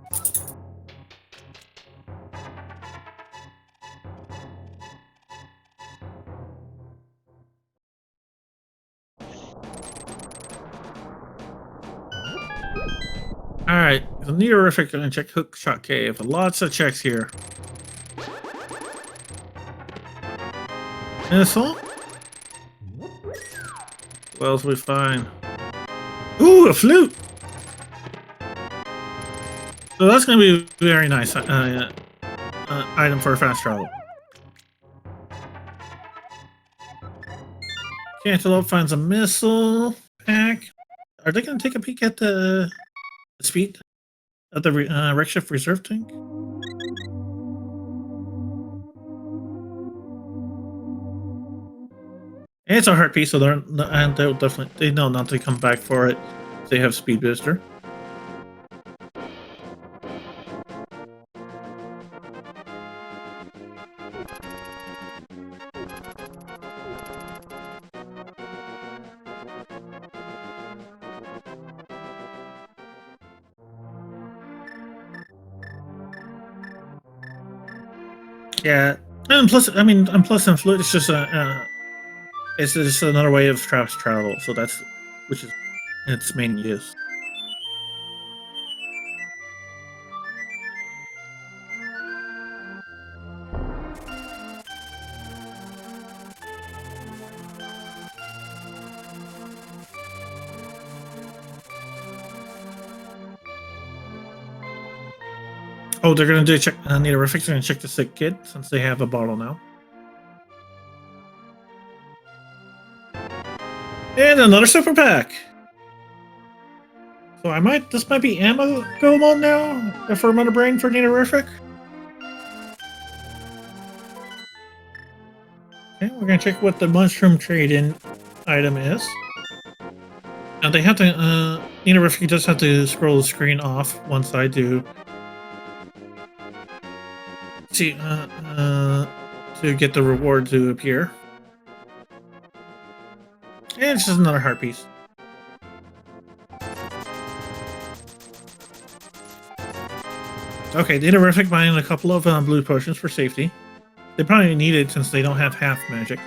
A: Alright, the Neorific gonna check Hookshot Cave. Lots of checks here. Missile? What else we find? Ooh, a flute! So that's gonna be a very nice item for fast travel. Cantaloupe finds a missile pack. Are they gonna take a peek at the speed of the Redshift reserve tank? And it's a heart piece, so they'll definitely know not to come back for it. They have speed booster. Yeah, and plus, I mean, and plus, and flute. It's just it's just another way of fast travel. So that's which is its main use. Oh, they're gonna do check. Neorifics are gonna check the sick kid since they have a bottle now. And another super pack. So this might be ammo going on now for Mother Brain for Neorific. Okay, we're gonna check what the mushroom trade-in item is. Now they have to. Neorific does have to scroll the screen off one side to see to get the reward to appear. And it's just another heart piece. Okay, Datorific buying a couple of blue potions for safety. They probably need it since they don't have half magic.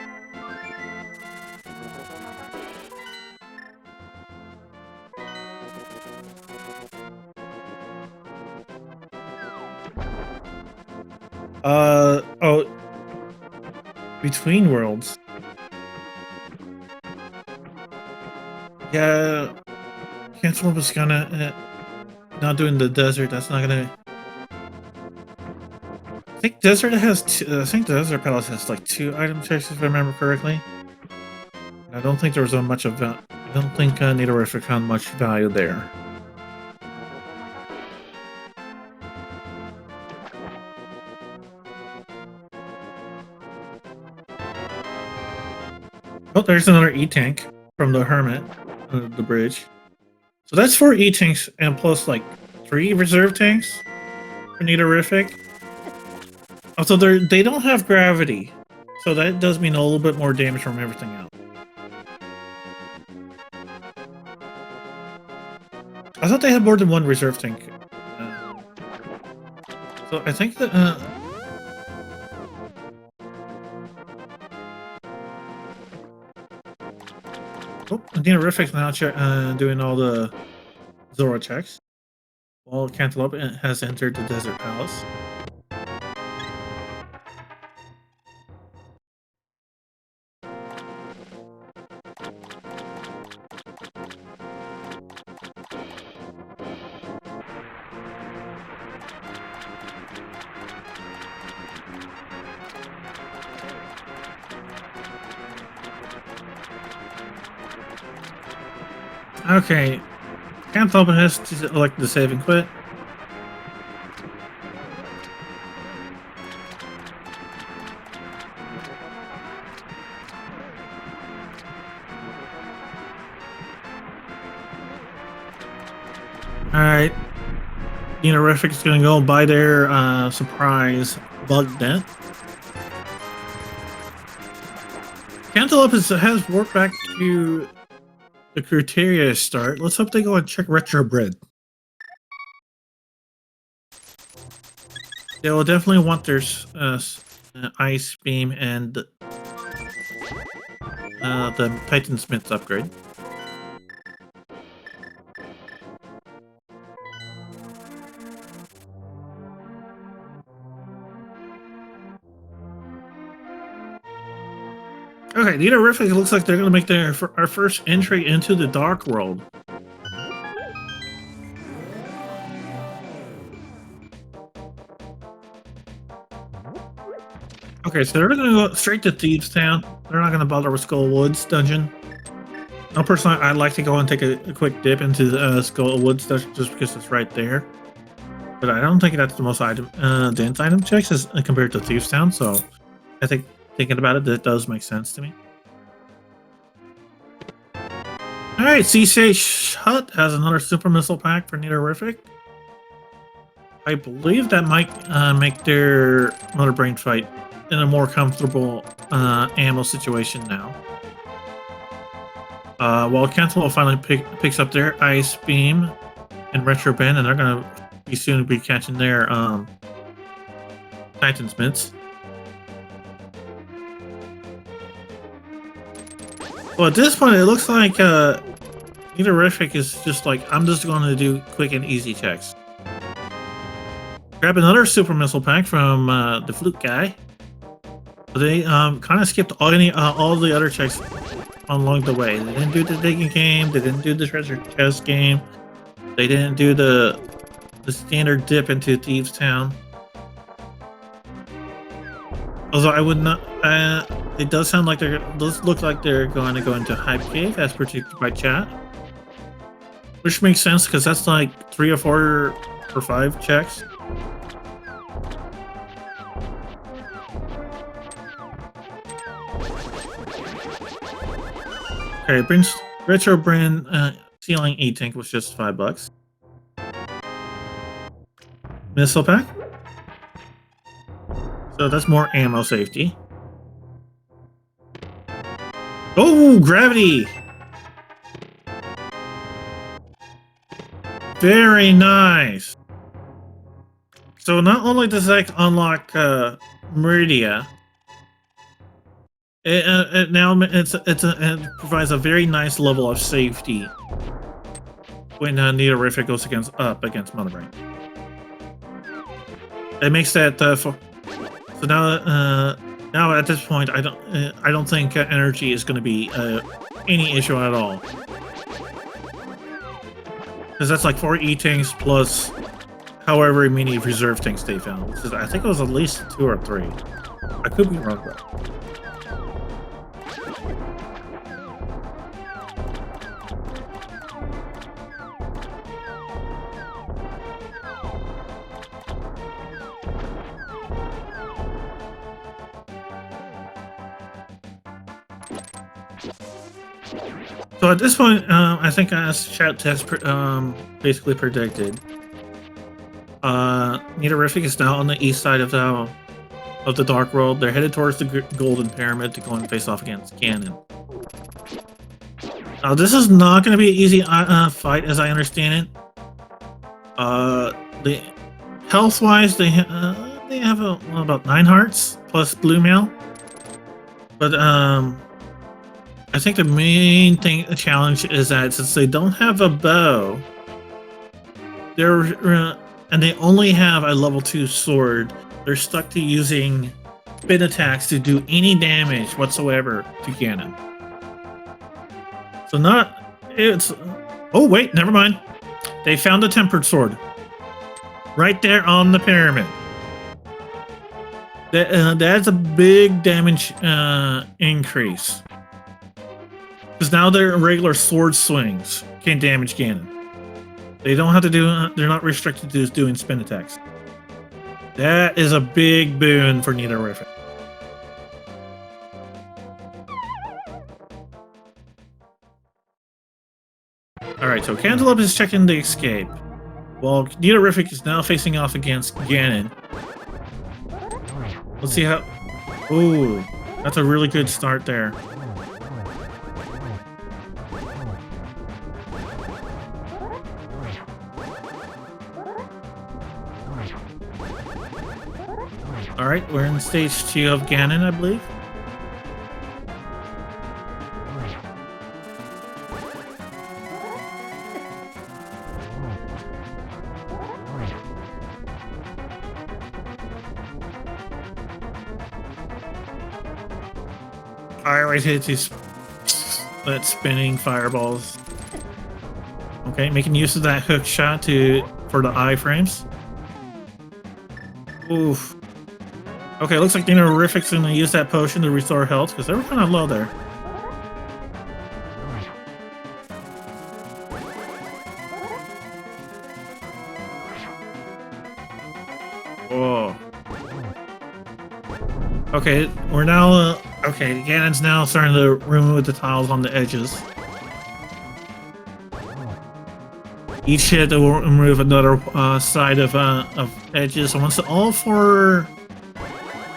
A: Oh, Between Worlds. Yeah, Cancel was gonna not doing the desert. That's not gonna. I think Desert has two, I think Desert Palace has like 2 item checks if I remember correctly. I don't think there was much of I don't think Nidorific found much value there. Oh, there's another E-Tank from the Hermit, the bridge. So that's 4 E-Tanks and plus like 3 reserve tanks for Nidorific. Also, they don't have gravity, so that does mean a little bit more damage from everything else. I thought they had more than 1 reserve tank. So I think that oh, Nidorific's now doing all the Zora checks, while Cantaloupe has entered the Desert Palace. Okay, Cantaloupe has to elect the save and quit. Alright. Nidorific's gonna go buy their surprise bug net. Cantaloupe has worked back to the criteria start. Let's hope they go and check Retro Bread. They will definitely want their Ice Beam and the Titan Smith's upgrade. Okay, Nidorific looks like they're going to make our first entry into the Dark World. Okay, so they're going to go straight to Thieves Town. They're not going to bother with Skull Woods dungeon. Now, personally, I'd like to go and take a quick dip into the Skull Woods dungeon just because it's right there. But I don't think that's the most dense item checks as compared to Thieves Town, so I think thinking about it, that does make sense to me. Alright, C-Sage Hut has another Super Missile Pack for Nidorific. I believe that might make their Mother Brain fight in a more comfortable ammo situation now. While Cantaloupe finally picks up their Ice Beam and Retro Bend, and they're going to be soon be catching their Titan Smiths. Well, at this point, it looks like Nidorific is just like, I'm just going to do quick and easy checks. Grab another Super Missile Pack from the Flute guy. So they kind of skipped all the other checks along the way. They didn't do the digging game. They didn't do the treasure chest game. They didn't do the standard dip into Thieves Town. Although I would not, it does sound like does look like they're going to go into Hype Cave as predicted by chat, which makes sense because that's like 3 or 4 or 5 checks. Okay, brings Retro Brain Ceiling E-Tank was just $5. Missile Pack. So that's more ammo safety. Oh, gravity! Very nice. So not only does that unlock Meridia, it now it provides a very nice level of safety when Nidorific goes up against Mother Brain. It makes that so now at this point I don't think energy is going to be any issue at all, because that's like 4 E-Tanks plus however many reserve tanks they found. I think it was at least 2 or 3. I could be wrong though. So at this point, I think as chat test basically predicted, Nidorefic is now on the east side of the Dark World. They're headed towards the Golden Pyramid to go and face off against Ganon. Now this is not going to be an easy fight, as I understand it. The health-wise, they have about 9 hearts plus blue mail, but I think the main challenge is that since they don't have a bow, and they only have a level 2 sword, they're stuck to using spin attacks to do any damage whatsoever to Ganon. So oh wait, never mind. They found a tempered sword right there on the pyramid. That's a big damage increase. Because now their regular sword swings can damage Ganon. They don't have to do. They're not restricted to doing spin attacks. That is a big boon for Nidorefic. All right, so Cantaloupe is checking the escape, while Nidorefic is now facing off against Ganon. Let's see how. Ooh, that's a really good start there. Alright, we're in stage 2 of Ganon, I believe. I always hit these spinning fireballs. Okay, making use of that hook shot for the iframes. Oof. Okay, looks like Nidorefic's gonna use that potion to restore health because they were kind of low there. Whoa. Okay, we're now. Okay, Ganon's now starting to remove the tiles on the edges. Each hit will remove another side of edges. So once all 4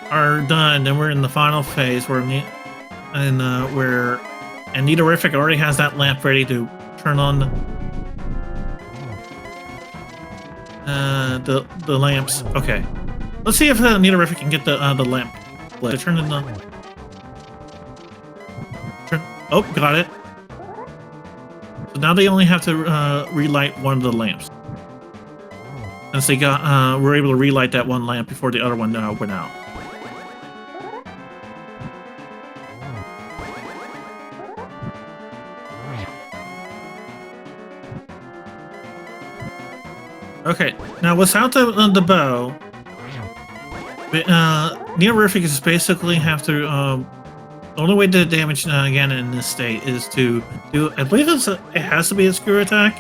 A: are done, then we're in the final phase where Nidorefic already has that lamp ready to turn on the lamps. Okay, let's see if Nidorefic can get the lamp lit. Turn in the oh, got it. So now they only have to relight one of the lamps. Since they were able to relight that one lamp before the other one went out. Okay, now without the bow, Nidorefic is basically have to. The only way to damage Ganon in this state is to do. I believe it has to be a screw attack,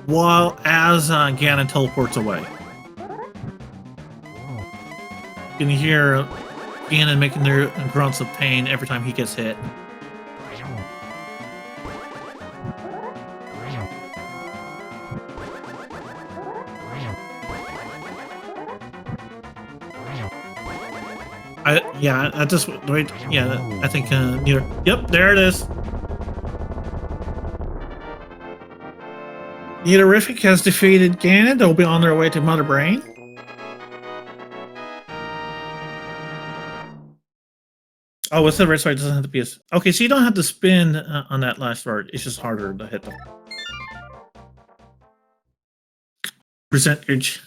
A: while as Ganon teleports away. You can hear Ganon making their grunts of pain every time he gets hit. I just wait. Yeah, I think yep, there it is. Nidorefic has defeated Ganon. They'll be on their way to Mother Brain. Oh, what's the red side? Doesn't have to be okay. So you don't have to spin on that last part. It's just harder to hit them. Percentage.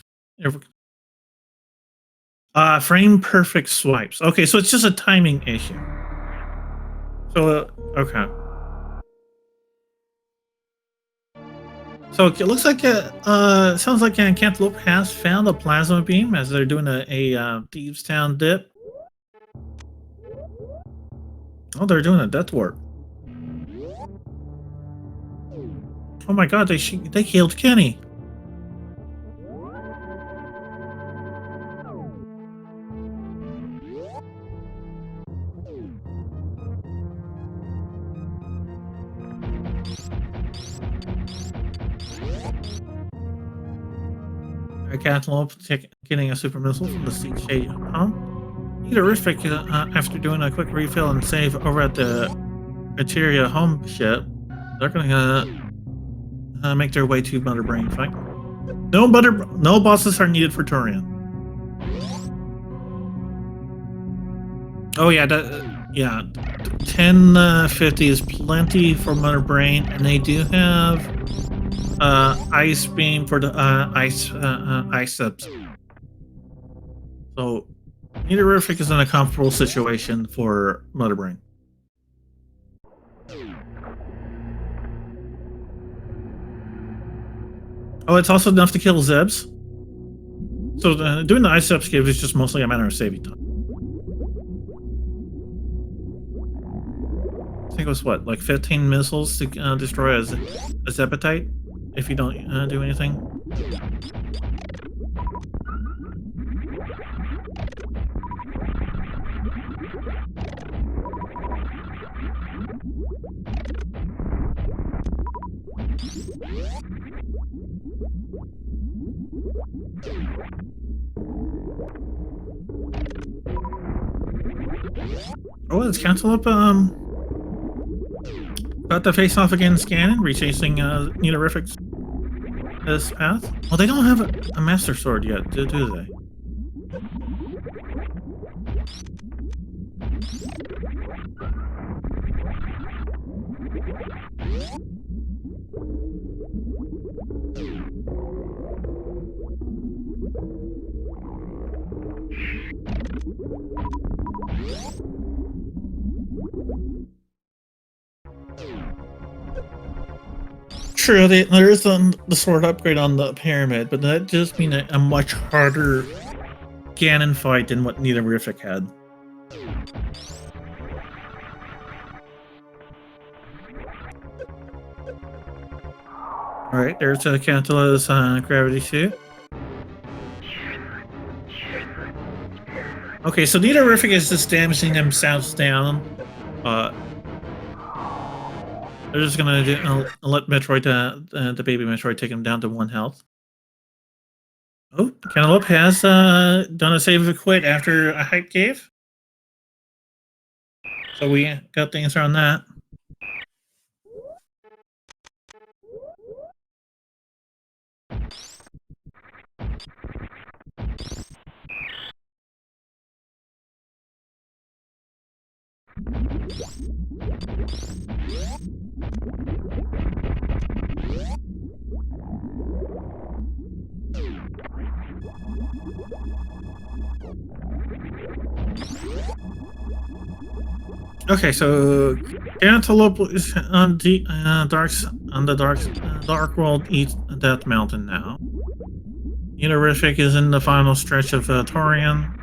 A: Frame perfect swipes. Okay, so it's just a timing issue. So, okay. So it looks like sounds like Cantaloupe has found a plasma beam as they're doing a Thieves Town dip. Oh, they're doing a death warp. Oh my god, they killed Kenny. A Cantaloupe getting a super missile from the Sea Shade home. Terrific after doing a quick refill and save over at the Materia home ship. They're gonna make their way to Mother Brain fight. No bosses are needed for Turian. Oh yeah, yeah. 1050 is plenty for Mother Brain, and they do have Ice Beam for the ice subs. So Meteorific is in a comfortable situation for Mother Brain. Oh, it's also enough to kill Zebs. So doing the ice subs give is just mostly a matter of saving time. I think it was what, like 15 missiles to destroy a Zebetite if you don't do anything. Oh, it's Cantaloupe got the face off against Ganon, rechasing Neaterific's this path. Well, they don't have a Master Sword yet, do they? True, there is the sword upgrade on the pyramid, but that does mean a much harder Ganon fight than what Neaterific had. Alright, there's Cantila's gravity suit. Okay, so Neaterific is just damaging themselves down. They're just gonna let Metroid, the baby Metroid, take him down to 1 health. Oh, Cantaloupe has done a save quit after a hype cave. So we got the answer on that. Okay, so Cantaloupe is on the dark world east Death Mountain now. Neaterific is in the final stretch of Torian.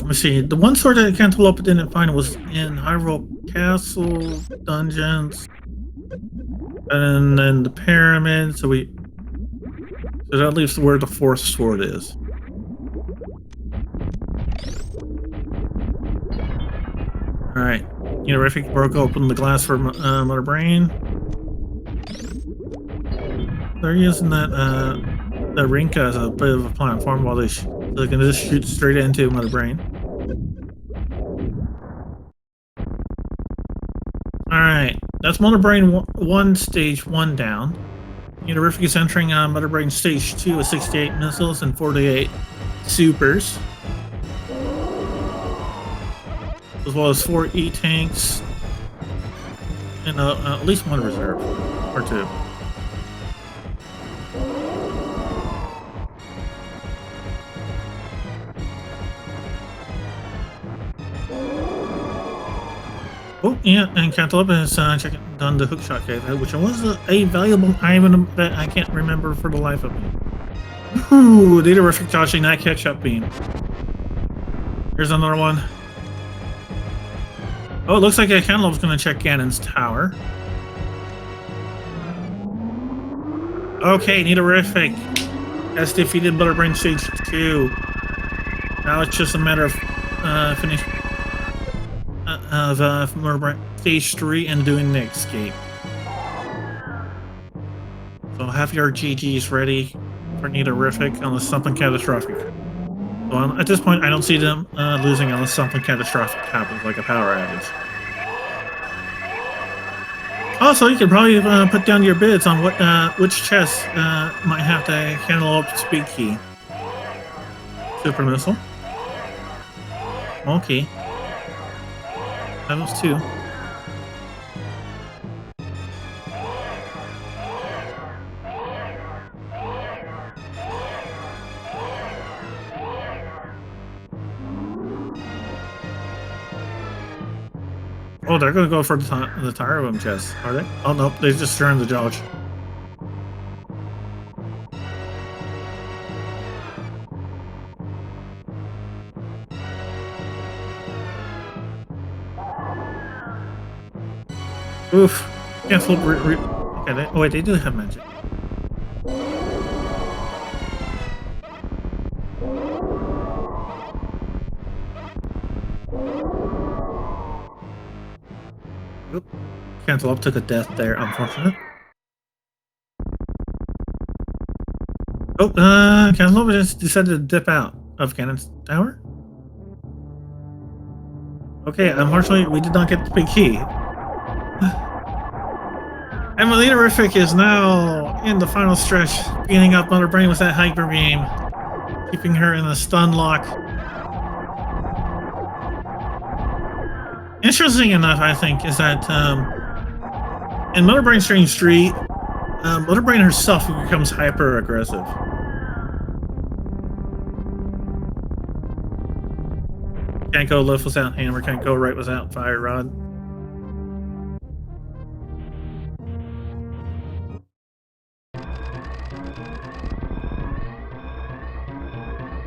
A: Let's see. The one sword that Cantaloupe didn't find was in Hyrule Castle dungeons, and then the pyramid. So that leaves where the 4th sword is. All right. Neaterific broke open the glass for Mother Brain. They're using that Rinka as a bit of a platform while they can just shoot straight into Mother Brain. Alright, that's Mother Brain 1 stage 1 down. Neaterific is entering Mother Brain stage 2 with 68 missiles and 48 supers. As well as 4 E-tanks. And at least 1 reserve. Or 2. Oh, yeah, and Cantaloupe has done the hookshot cave, which was a valuable item that I can't remember for the life of me. Ooh, they were dodging that ketchup beam. Here's another one. Oh, it looks like Cantaloupe's going to check Ganon's tower. Okay, Nidorefic has defeated Mother Brain Stage 2. Now it's just a matter of finishing Mother Brain Stage 3 and doing the escape. So have your GGs ready for Nidorefic unless something catastrophic. So at this point, I don't see them losing unless something catastrophic happens, like a power outage. Also, you can probably put down your bids on what which chest might have the Cantaloupe speed key. Super missile. Okay. That was 2. Oh, they're gonna go for the tire room chest, are they? Oh nope, they just turned the dodge. Oof. Can't flip. Okay, oh wait, they do have magic. Oop. Cantaloupe took a death there, unfortunate. Oh, Cantaloupe just decided to dip out of Ganon's tower. Okay, unfortunately, we did not get the big key. And Nidorefic is now in the final stretch, beating up Mother Brain with that Hyper Beam, keeping her in a stun lock. Interesting enough, I think, is that in Mother Brain Stage 3, Mother Brain herself becomes hyper aggressive. Can't go left without hammer, can't go right without fire rod.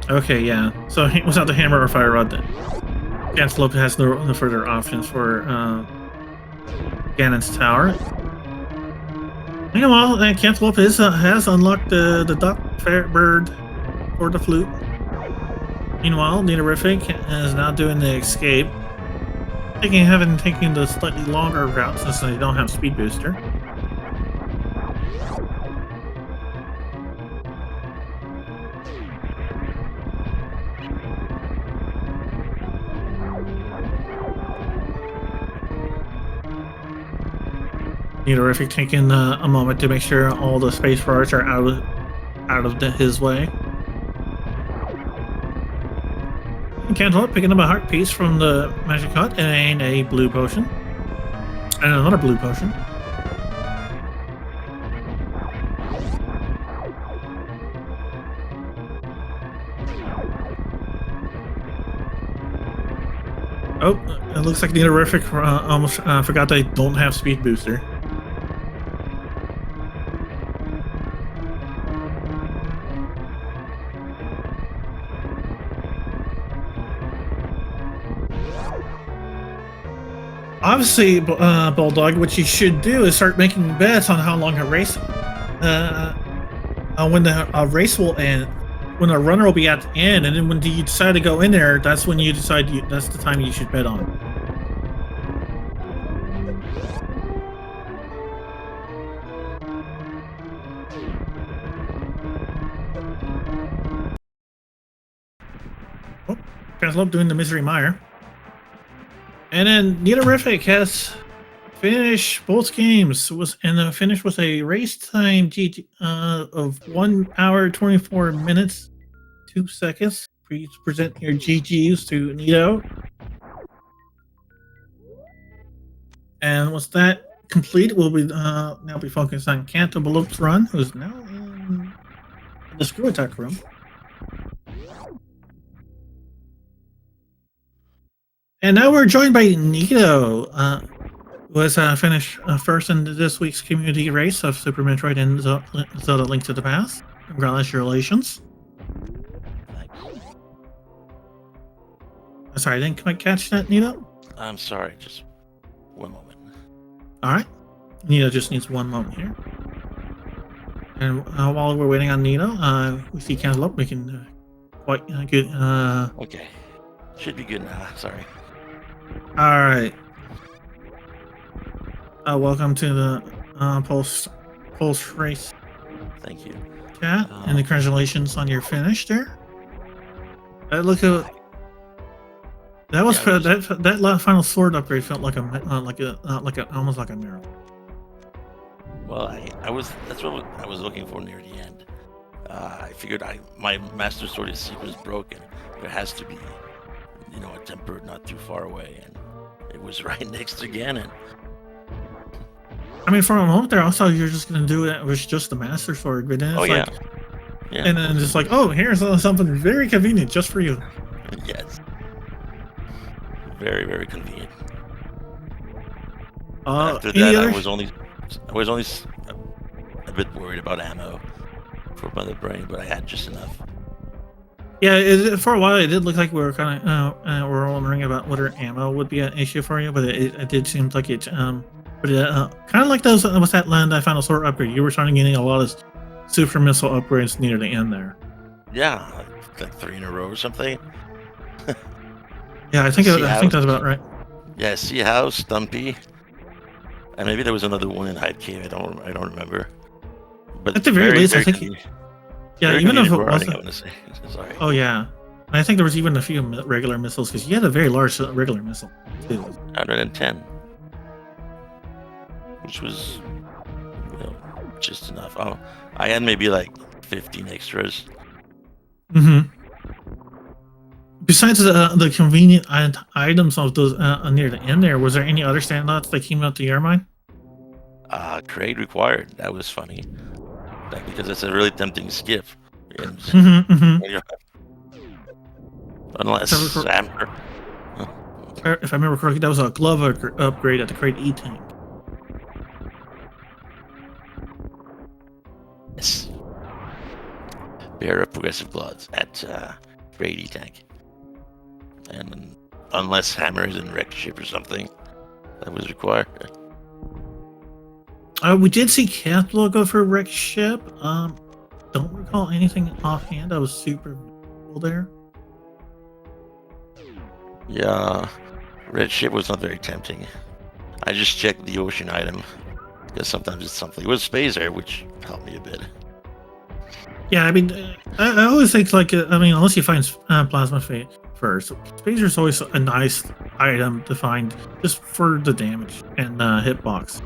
A: Okay, yeah. So without the hammer or fire rod, then Cantaloupe has no further options for Ganon's tower. Meanwhile, Cantaloupe has unlocked the duck bird for the flute. Meanwhile, Nidorefic is now doing the escape, taking the slightly longer route since they don't have speed booster. Nidorefic taking a moment to make sure all the space bars are out of his way. Cantaloupe picking up a heart piece from the magic hut and a blue potion. And another blue potion. Oh, it looks like Nidorefic almost forgot they don't have speed booster. Obviously, Bulldog, what you should do is start making bets on how long a race, when the race will end, when a runner will be at the end, and then when you decide to go in there, that's when you decide that's the time you should bet on. Oh, Cantaloupe doing the Misery Mire. And then Nidorefic has finished both games and the finish was a race time of 1 hour 24 minutes 2 seconds. Please present your GGs to Nido. And once that complete, we'll be now be focused on Cantaloupe's run, who's now in the screw attack room. And now we're joined by Nito, who has finished first in this week's community race of Super Metroid and Zelda Link to the Past. Congratulations.
B: Thanks.
A: Sorry, I didn't quite catch that, Nito.
B: I'm sorry, just one moment.
A: All right. Nito just needs one moment here. And while we're waiting on Nito, we see Cantaloupe making quite good.
B: Okay. Should be good now. Sorry.
A: All right. Welcome to the Pulse race
B: Thank you.
A: chat, and congratulations on your finish there. Look at that was
B: Yeah,
A: that final sword upgrade felt like almost like a miracle.
B: Well, that's what I was looking for near the end. I figured my Master Sword is broken. There has to be, a temper not too far away, and it was right next to Ganon.
A: I mean, for a moment there, I thought you were just gonna do it with just the Master Sword, but then it's
B: Yeah.
A: And then just like, oh, here's something very convenient just for you.
B: Yes. Very, very convenient.
A: After
B: that, I was only a bit worried about ammo for Mother Brain, but I had just enough.
A: Yeah, for a while it did look like we were kind of we were wondering about whether ammo would be an issue for you, but it did seem like it. But kind of like those with that land I found a sword upgrade. You were starting getting a lot of super missile upgrades near the end there.
B: Yeah, like 3 in a row or something.
A: Yeah, I think that's about right.
B: Yeah, Sea House, Stumpy, and maybe there was another one in Hyde Cave. I don't remember. But
A: at the very least, I think. Yeah, even if it wasn't.
B: I want to say. Sorry.
A: Oh yeah, and I think there was even a few regular missiles because you had a very large regular missile too.
B: 110, which was just enough. Oh, I had maybe like 15 extras.
A: Mm-hmm. Besides the convenient items of those near the end there, was there any other standouts that came out to your mind?
B: Trade required. That was funny. Because it's a really tempting skip. Unless Samper.
A: If I remember correctly, that was a glove upgrade at the Crate E tank.
B: Yes. Pair of progressive gloves at Crate E tank. And unless Hammer is in wreck ship or something, that was required.
A: We did see Cat logo for wreck ship. Don't recall anything offhand. I was super cool there.
B: Yeah, red ship was not very tempting. I just checked the ocean item because sometimes it's something. It was Spacer, which helped me a bit.
A: Yeah, I mean, I always think unless you find plasma first, Spacer's always a nice item to find just for the damage and hitbox.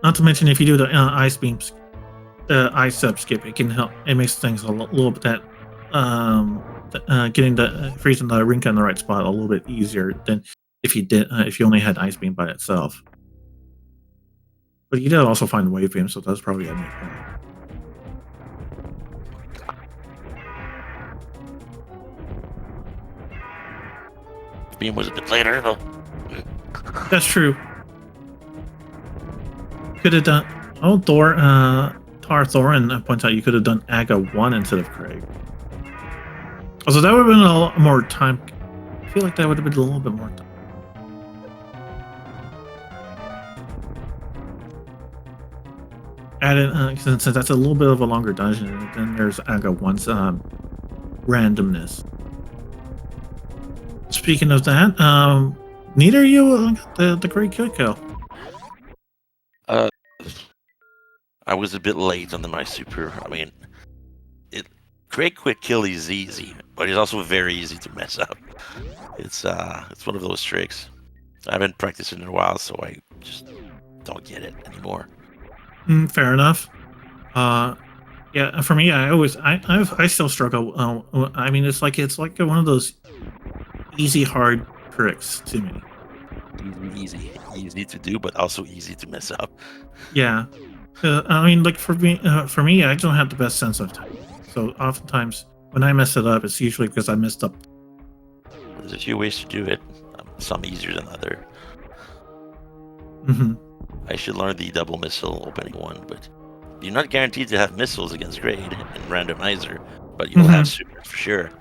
A: Not to mention if you do the ice beams, ice sub skip, it can help. It makes things a little bit freezing the Rinka in the right spot a little bit easier than if you only had ice beam by itself. But you did also find wave beam, so that's probably a neat point.
B: Beam was a bit later, though.
A: That's true. Could have done. Oh, Tar Thorin points out you could have done Aga 1 instead of Craig. Also, that would have been a lot more time. I feel like that would have been a little bit more time. Added since that's a little bit of a longer dungeon, and then there's Aga 1's randomness. Speaking of that, neither you got the great kill.
B: I was a bit late on my super. I mean, great quick kill is easy, but it's also very easy to mess up. It's one of those tricks. I haven't practiced it in a while, so I just don't get it anymore.
A: Fair enough. Yeah, for me, I still struggle. I mean, it's like one of those easy hard tricks to me.
B: Easy to do, but also easy to mess up.
A: Yeah, I mean, like for me, I don't have the best sense of time. So oftentimes when I mess it up, it's usually because I messed up.
B: There's a few ways to do it. some easier than other.
A: Mm-hmm.
B: I should learn the double missile opening one, but you're not guaranteed to have missiles against Grade and Randomizer, but you'll have super for sure.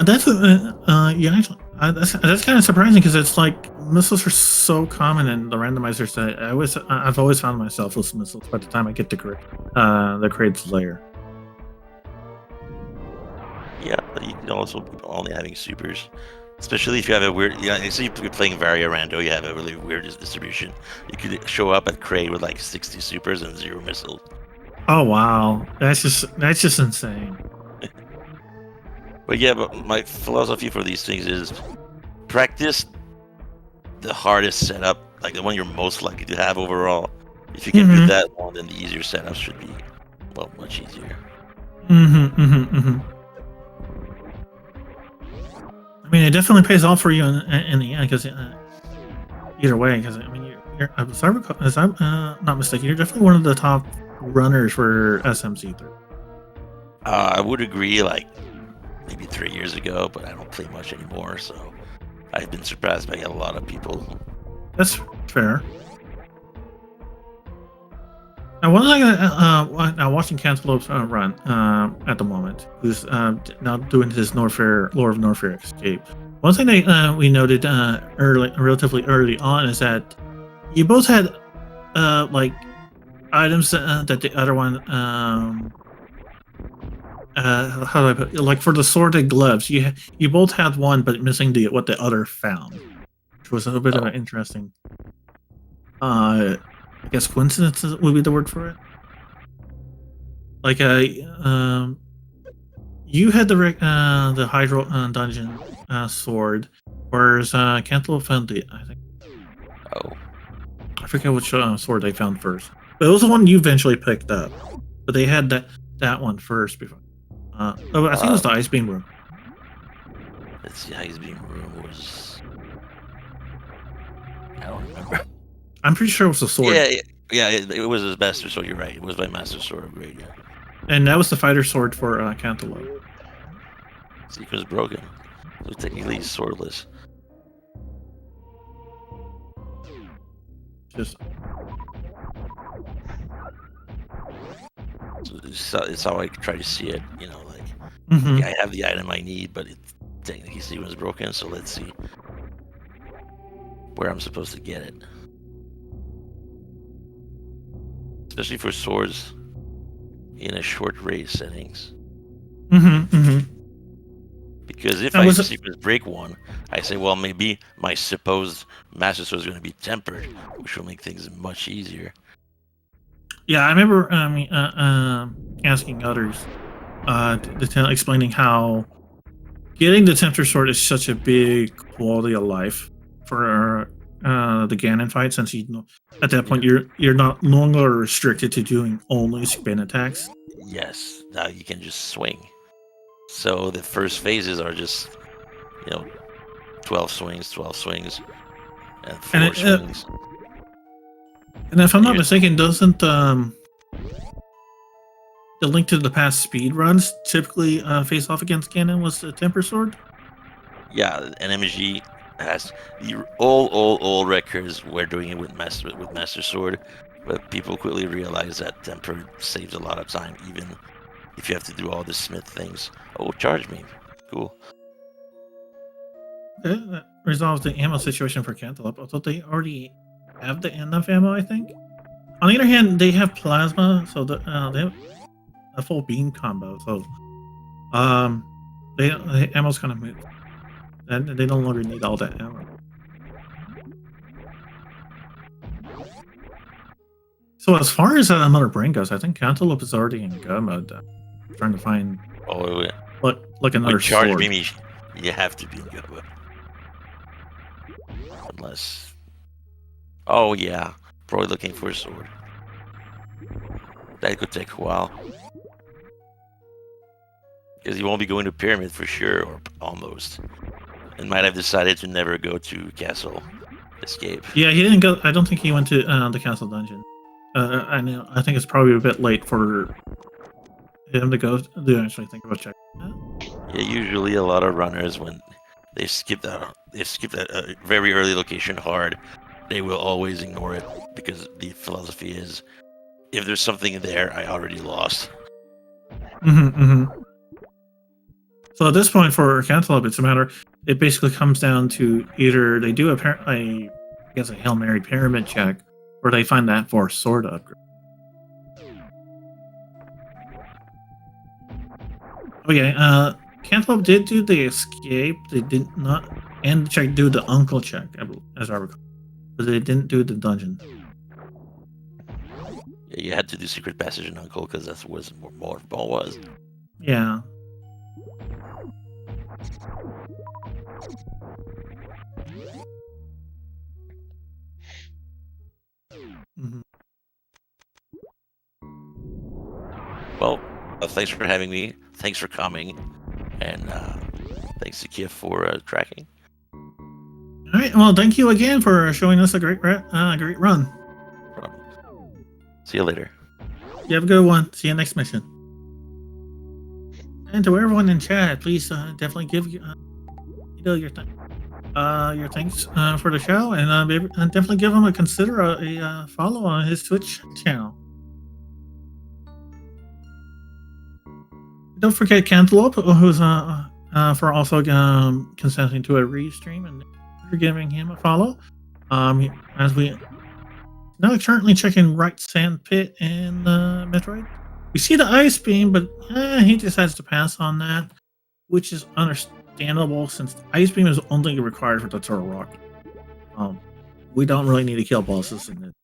A: That's yeah. Actually, that's kind of surprising because it's like missiles are so common in the randomizers that I've always found myself with missiles by the time I get to the Kraid's lair.
B: Yeah, but you can also be only having supers, especially if you have a weird. Yeah, you see, if you're playing Varia Rando, you have a really weird distribution. You could show up at Kraid with like 60 supers and 0 missiles.
A: Oh wow, that's just insane.
B: But yeah, but my philosophy for these things is practice the hardest setup, like the one you're most likely to have overall. If you can do that one, then the easier setup should be, well, much easier.
A: I mean, it definitely pays off for you in the end, because either way, because I mean, as I'm not mistaken, you're definitely one of the top runners for SMZ3.
B: I would agree, like maybe 3 years ago, but I don't play much anymore, so I've been surprised by a lot of people.
A: That's fair. Now, one thing now watching Cantaloupe's run at the moment, who's now doing his Lore of Norfair escape. One thing that we noted relatively early on is that you both had like items that the other one how do I put it? Like for the sword and gloves, you both had one, but missing what the other found, which was a little bit of an interesting. I guess coincidence would be the word for it. Like you had the Hydro dungeon sword, whereas Cantaloupe found I think.
B: Oh.
A: I forget which sword they found first, but it was the one you eventually picked up. But they had that one first before. I think it was the Ice Beam room.
B: Let's see, Ice Beam room was. I don't remember.
A: I'm pretty sure it was the sword.
B: Yeah, it was his Master Sword. You're right. It was my Master Sword of Grade. Yeah.
A: And that was the fighter sword for Cantaloupe.
B: See, it was broken. So technically, he's swordless.
A: Just.
B: So it's how I try to see it. You know, like yeah, I have the item I need, but it technically Steven's broken. So let's see where I'm supposed to get it. Especially for swords in a short range settings. Because if I sequence break one, I say, well, maybe my supposed Master Sword is going to be tempered, which will make things much easier.
A: Yeah, I remember asking others, explaining how getting the Tempter Sword is such a big quality of life for the Ganon fight, since at that point you're not longer restricted to doing only spin attacks.
B: Yes, now you can just swing. So the first phases are just 12 swings, and 4 swings.
A: And if I'm not mistaken, doesn't the Link to the Past speed runs typically face off against Ganon was the Temper Sword?
B: Yeah, NMG has the all records. We're doing it with Master Sword, but people quickly realize that Temper saves a lot of time, even if you have to do all the Smith things. Oh, charge me, cool.
A: That resolves the ammo situation for Cantaloupe, although they already have enough ammo, I think. On the other hand, they have plasma, so they have a full beam combo, so the ammo's kind of moved, and they no longer need all that ammo. So as far as Mother Brain goes, I think Cantaloupe is already in go mode, trying to find like another
B: charge
A: sword.
B: Beam, you have to be in go mode. Unless, oh yeah, probably looking for a sword. That could take a while. Because you won't be going to Pyramid for sure, or almost. And might have decided to never go to Castle Escape.
A: Yeah, he didn't go. I don't think he went to the Castle Dungeon. I think it's probably a bit late for him to go. Do actually think about checking that?
B: Yeah, usually a lot of runners when they've skipped a very early location hard, they will always ignore it because the philosophy is if there's something there, I already lost.
A: So at this point for Cantaloupe, it's a matter. It basically comes down to either they do I guess a Hail Mary pyramid check, or they find that for sword upgrade. Okay, Cantaloupe did do the escape. They did not, and check do the uncle check, as I recall, but they didn't do the dungeon.
B: Yeah, you had to do secret passage in Uncle because that's what more ball was.
A: Yeah. Mhm.
B: Well, thanks for having me. Thanks for coming, and thanks to Kiev for tracking.
A: All right. Well, thank you again for showing us a great run.
B: See you later.
A: You have a good one. See you next mission. And to everyone in chat, please definitely give your thanks for the show, and definitely give him consider a follow on his Twitch channel. Don't forget Cantaloupe, who's for also consenting to a restream, and for giving him a follow. As we now currently checking right sand pit and Metroid. We see the ice beam, but he decides to pass on that, which is understandable since the ice beam is only required for the turtle rocket. We don't really need to kill bosses in it.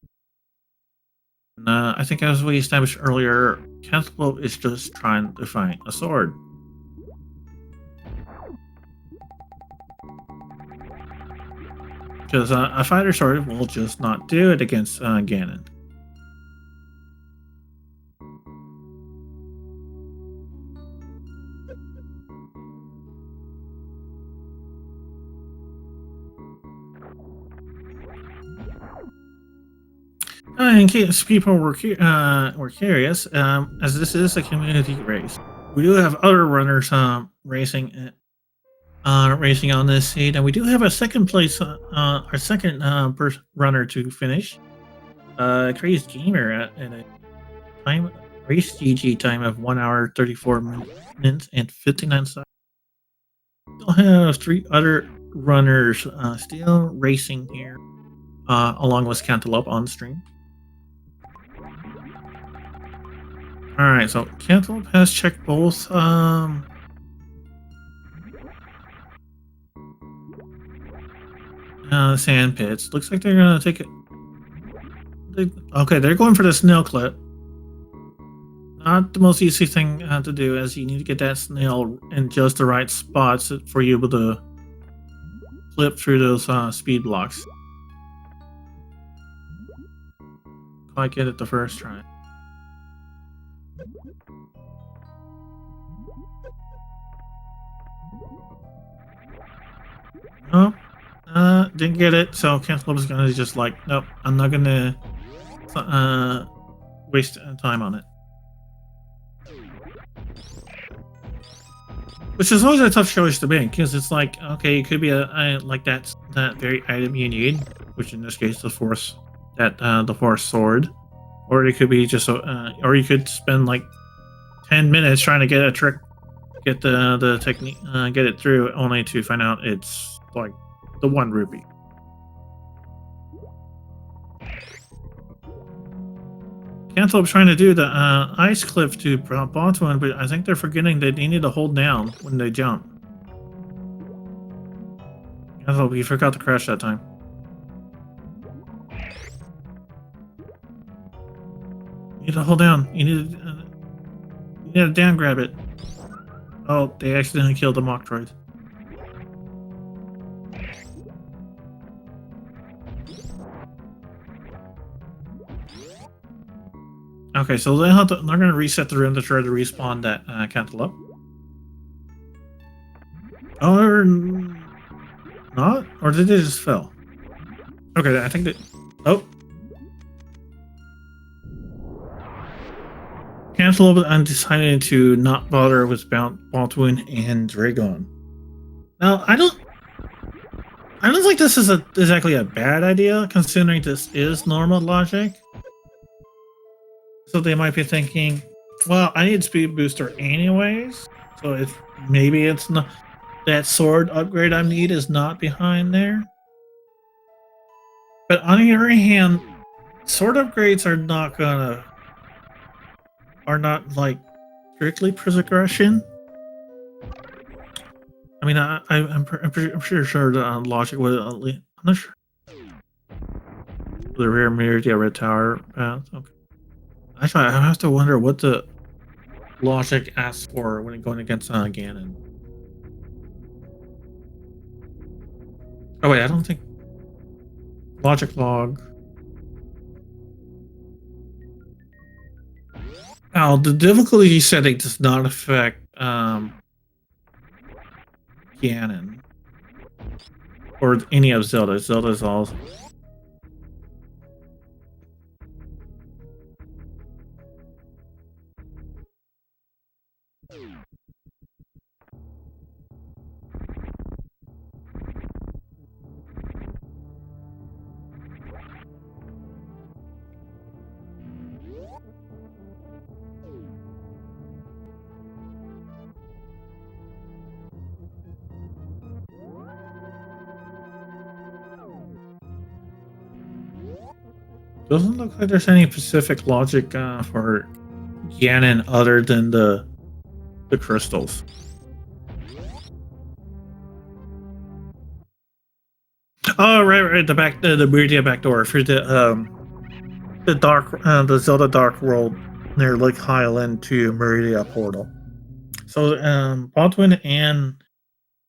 A: And, I think as we established earlier, Cantaloupe is just trying to find a sword. Because a fighter sword will just not do it against Ganon. In case people were curious, as this is a community race, we do have other runners racing on this seed, and we do have a second place, our second runner to finish. Crazed Gamer at a time race GG time of 1 hour 34 minutes and 59 seconds. Still have 3 other runners still racing here, along with Cantaloupe on stream. All right, so Cantaloupe has checked both sand pits. Looks like they're gonna take it. Okay, they're going for the snail clip. Not the most easy thing to do, as you need to get that snail in just the right spots for you able to flip through those speed blocks. Quite get it the first try. Oh, didn't get it. So Cantaloupe is gonna just like, nope, I'm not gonna waste time on it. Which is always a tough choice to make, because it's like, okay, it could be like that very item you need, which in this case the force sword, or it could be just or you could spend like 10 minutes trying to get a trick, get the technique, get it through, only to find out it's like the 1 rupee. Cantaloupe's trying to do the ice cliff to bump onto one, but I think they're forgetting that they need to hold down when they jump. Cantaloupe, you forgot to crash that time. You need to hold down. You need to down grab it. Oh, they accidentally killed the mock droid. Okay, so they're going to reset the room to try to respawn that Cantaloupe. Or not? Or did they just fail? Okay, I think that... Oh. cancel it and decided to not bother with Baldwin and Dragon. Now, I don't think this is exactly a bad idea, considering this is normal logic. So they might be thinking, well, I need speed booster anyways, so maybe it's not that sword upgrade I need is not behind there. But on the other hand, sword upgrades are not like strictly progression. I mean, I'm pretty sure the logic would I'm not sure. The rare Meridia Red Tower path. Okay. Actually, I have to wonder what the logic asks for when going against Ganon. Oh wait, I don't think logic log. Now the difficulty setting does not affect Ganon or any of Zelda. Zelda's all. Doesn't look like there's any specific logic for Ganon other than the crystals. Oh right, the Meridia back door for the Zelda Dark World near Lake Highland to Meridia portal. So Baldwin and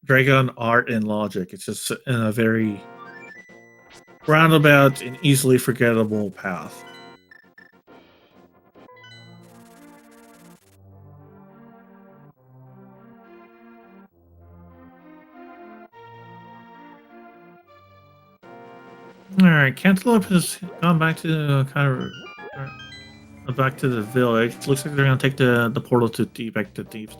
A: Dragon are in logic. It's just in a very roundabout and easily forgettable path. All right, Cantaloupe has gone back to back to the village. Looks like they're gonna take the portal to back to Thieves.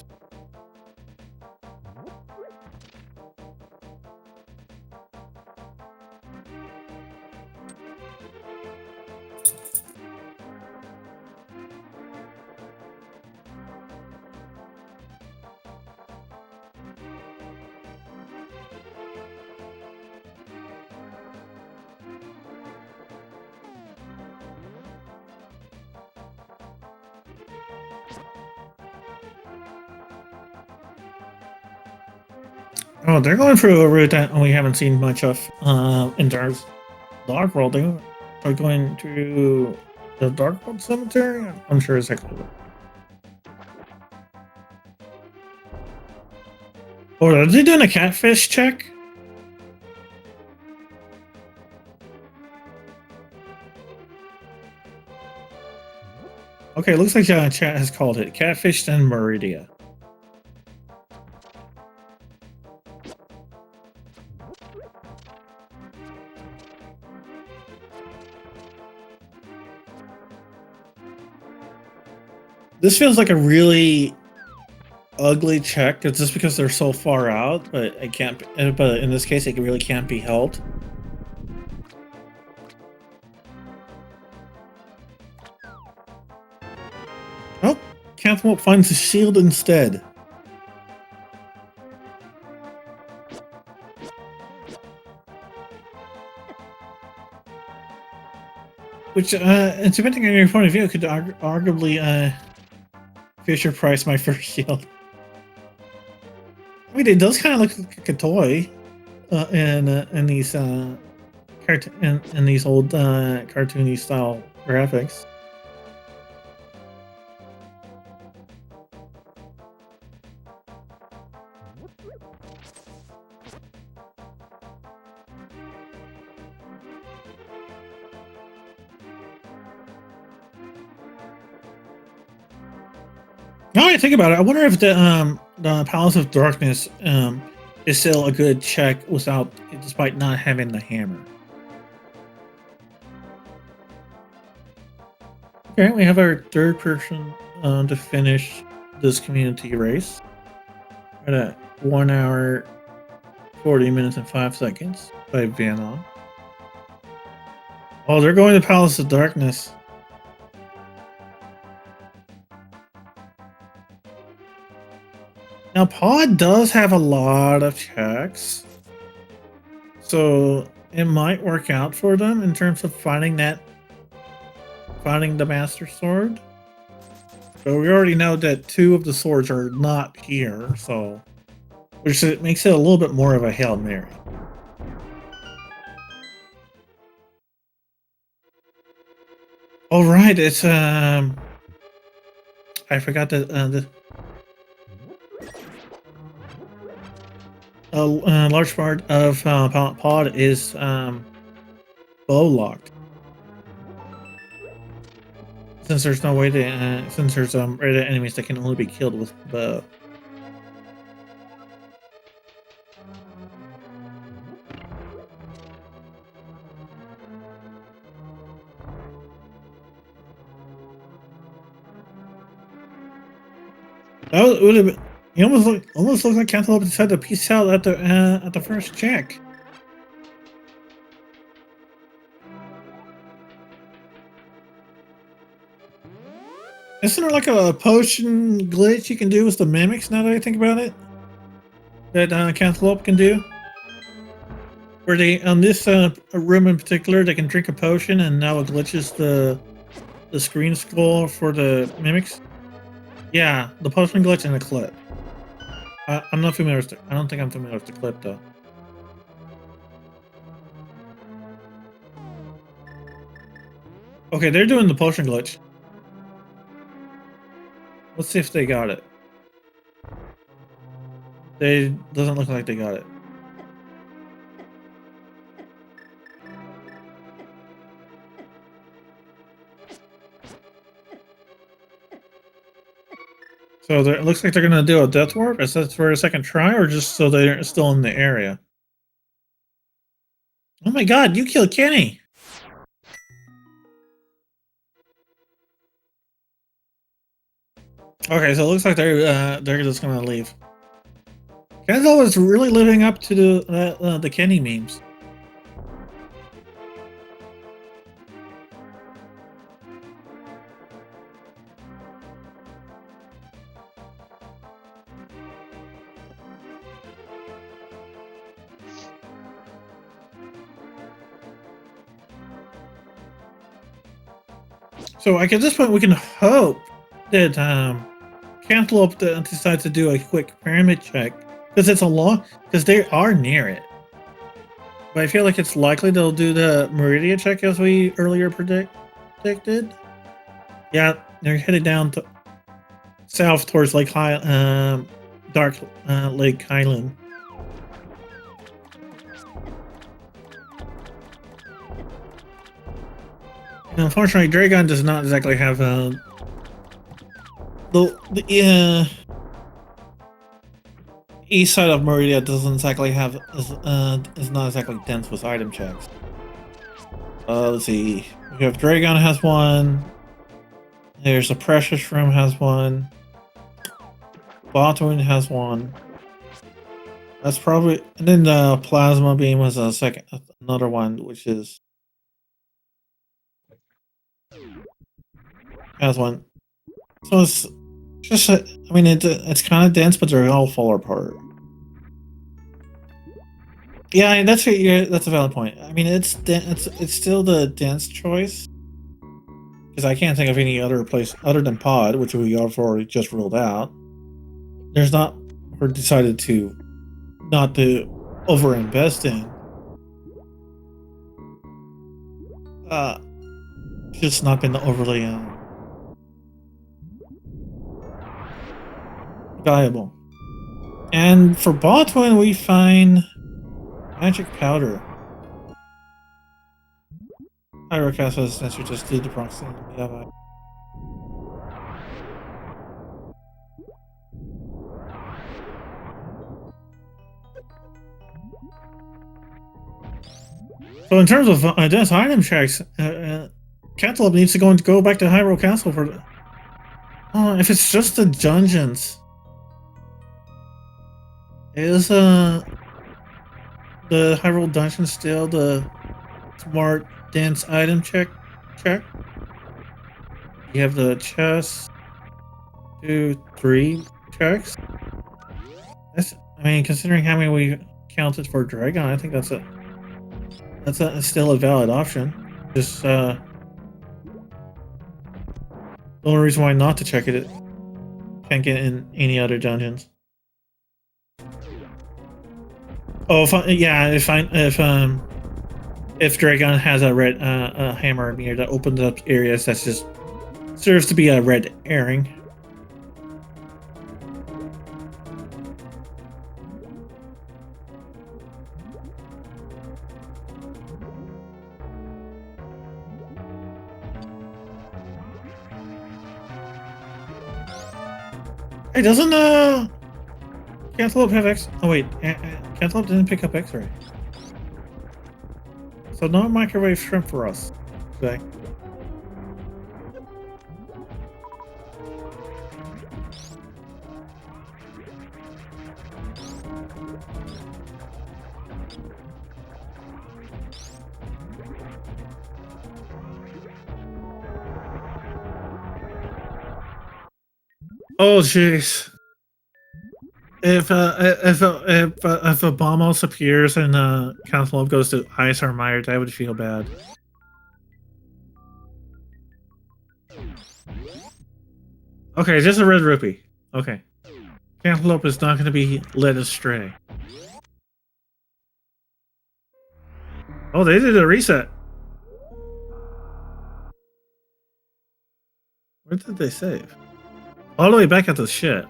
A: Oh, they're going through a route that we haven't seen much of in terms of Dark World. They are going to the Dark World Cemetery? I'm unsure exactly. Oh, are they doing a catfish check? Okay, looks like chat has called it Catfish and Meridia. This feels like a really ugly check. It's just because they're so far out, but it can't. But in this case, it really can't be helped. Oh, Cantaloupe finds a shield instead. Which, depending on your point of view, could arguably Fisher Price my first shield. I mean, it does kind of look like a toy, in these in these old cartoony style graphics. Now I think about it, I wonder if the Palace of Darkness is still a good check despite not having the hammer. Okay, we have our third person to finish this community race. Right at 1 hour, 40 minutes, and 5 seconds by Vanon. Oh, they're going to Palace of Darkness. Now, Pod does have a lot of checks, so it might work out for them in terms of finding the Master Sword. But we already know that 2 of the swords are not here, so which makes it a little bit more of a Hail Mary. All right, it's I forgot that a large part of Pod is bow locked. Since there's no way to, since there's rated enemies that can only be killed with bow. That would have been. He almost looked like Cantaloupe decided to peace out at the first check. Isn't there like a potion glitch you can do with the mimics now that I think about it? That Cantaloupe can do? Where they, on this room in particular, they can drink a potion and now it glitches the screen scroll for the mimics? Yeah, the potion glitch in the clip. I'm not familiar with I don't think I'm familiar with the clip though. Okay, they're doing the potion glitch. Let's see if they got it. They doesn't look like they got it. So it looks like they're gonna do a death warp. Is that for a second try, or just so they're still in the area? Oh my God! You killed Kenny. Okay, so it looks like they're just gonna leave. Kenzo is really living up to the Kenny memes. So like at this point, we can hope that Cantaloupe decides to do a quick pyramid check because it's a long because they are near it. But I feel like it's likely they'll do the Meridia check as we earlier predicted. Yeah, they're headed down to south towards Lake Dark Lake Highland. And unfortunately, Dragon does not exactly have the east side of Meridia doesn't exactly have is not exactly dense with item checks. Let's see. We have Dragon has one. There's a Precious Room has one. Botwin has one. That's probably, and then the Plasma Beam was another one, which is has one. So it's just, I mean, it's kind of dense, but they all fall apart. Yeah, that's a valid point. I mean, it's still the dense choice because I can't think of any other place other than Pod, which we have already just ruled out. There's not, or decided to not to overinvest in. Just not been overly valuable. And for Botwin, we find magic powder. Hyrocast has since you just did the proximity. So in terms of dense item checks, Cantaloupe needs to go back to Hyrule Castle for Oh, if it's just the dungeons, is the Hyrule dungeon still the smart dense item check? You have the chest, 2, 3 checks. That's, I mean, considering how many we counted for Dragon, I think that's still a valid option. Just the only reason why not to check it can't get in any other dungeons. Oh, yeah, if Dragon has a red hammer near that opens up areas, that's just serves to be a red herring. Hey, doesn't Cantaloupe have X? Oh wait, Cantaloupe didn't pick up X-ray. So no microwave shrimp for us today. Oh jeez. If a Bombos appears and Cantaloupe goes to Ice or Mired, I would feel bad. Okay, just a red rupee. Okay. Cantaloupe is not going to be led astray. Oh, they did a reset. Where did they save? All the way back at the ship.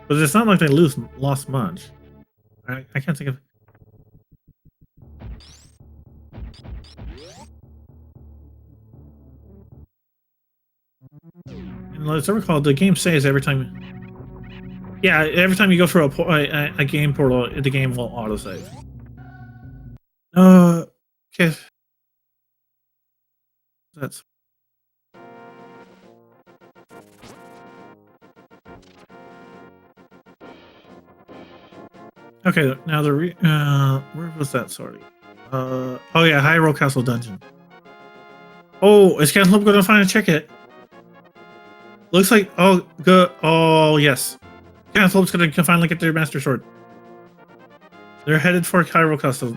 A: But it's not like they lost much. I can't think of... And as I recall, the game saves every time... Yeah, every time you go through a game portal, the game will autosave. Okay. That's... Okay, now where was that, sorry? Oh yeah, Hyrule Castle Dungeon. Oh, is Cantaloupe gonna find a ticket? Looks like, oh, good. Oh, yes. Cantaloupe's gonna finally get their Master Sword. They're headed for Hyrule Castle.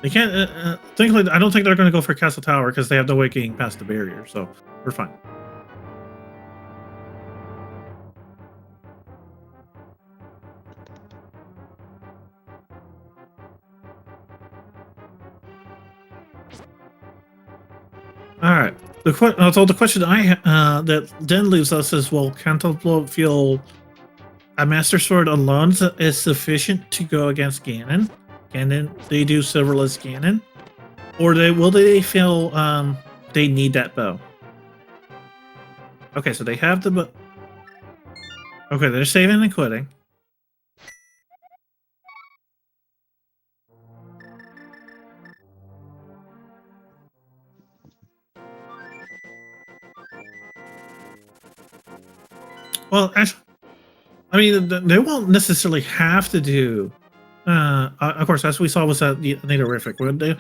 A: They can't, I don't think they're gonna go for Castle Tower because they have no way getting past the barrier, so we're fine. Alright. So the question that then leaves us is, will Cantaloupe feel a Master Sword alone is sufficient to go against Ganon? Ganon, they do serverless Ganon? Or will they feel they need that bow? Okay, so they have the bow. Okay, they're saving and quitting. Well, actually, I mean, they won't necessarily have to do. Of course, as we saw was that the Nadorific. When they,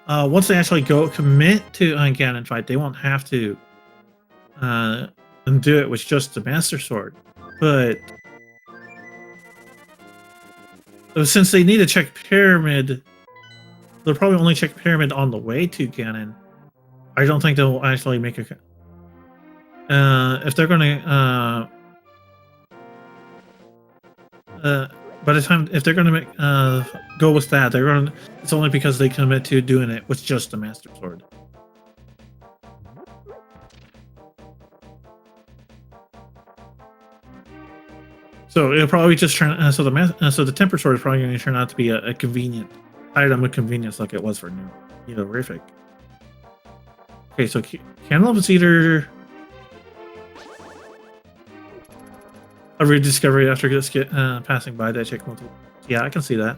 A: once they actually commit to a Ganon fight, they won't have to do it with just the Master Sword. But since they need to check Pyramid, they'll probably only check Pyramid on the way to Ganon. I don't think they'll actually make a. If they're gonna by the time if they're gonna make go with that, it's only because they commit to doing it with just the Master Sword. So it'll probably just turn so the Temper Sword is probably going to turn out to be a convenient item of convenience like it was for Nadorific. Okay, so Cantaloupe is either a rediscovery after just passing by that chick multiple. Yeah, I can see that.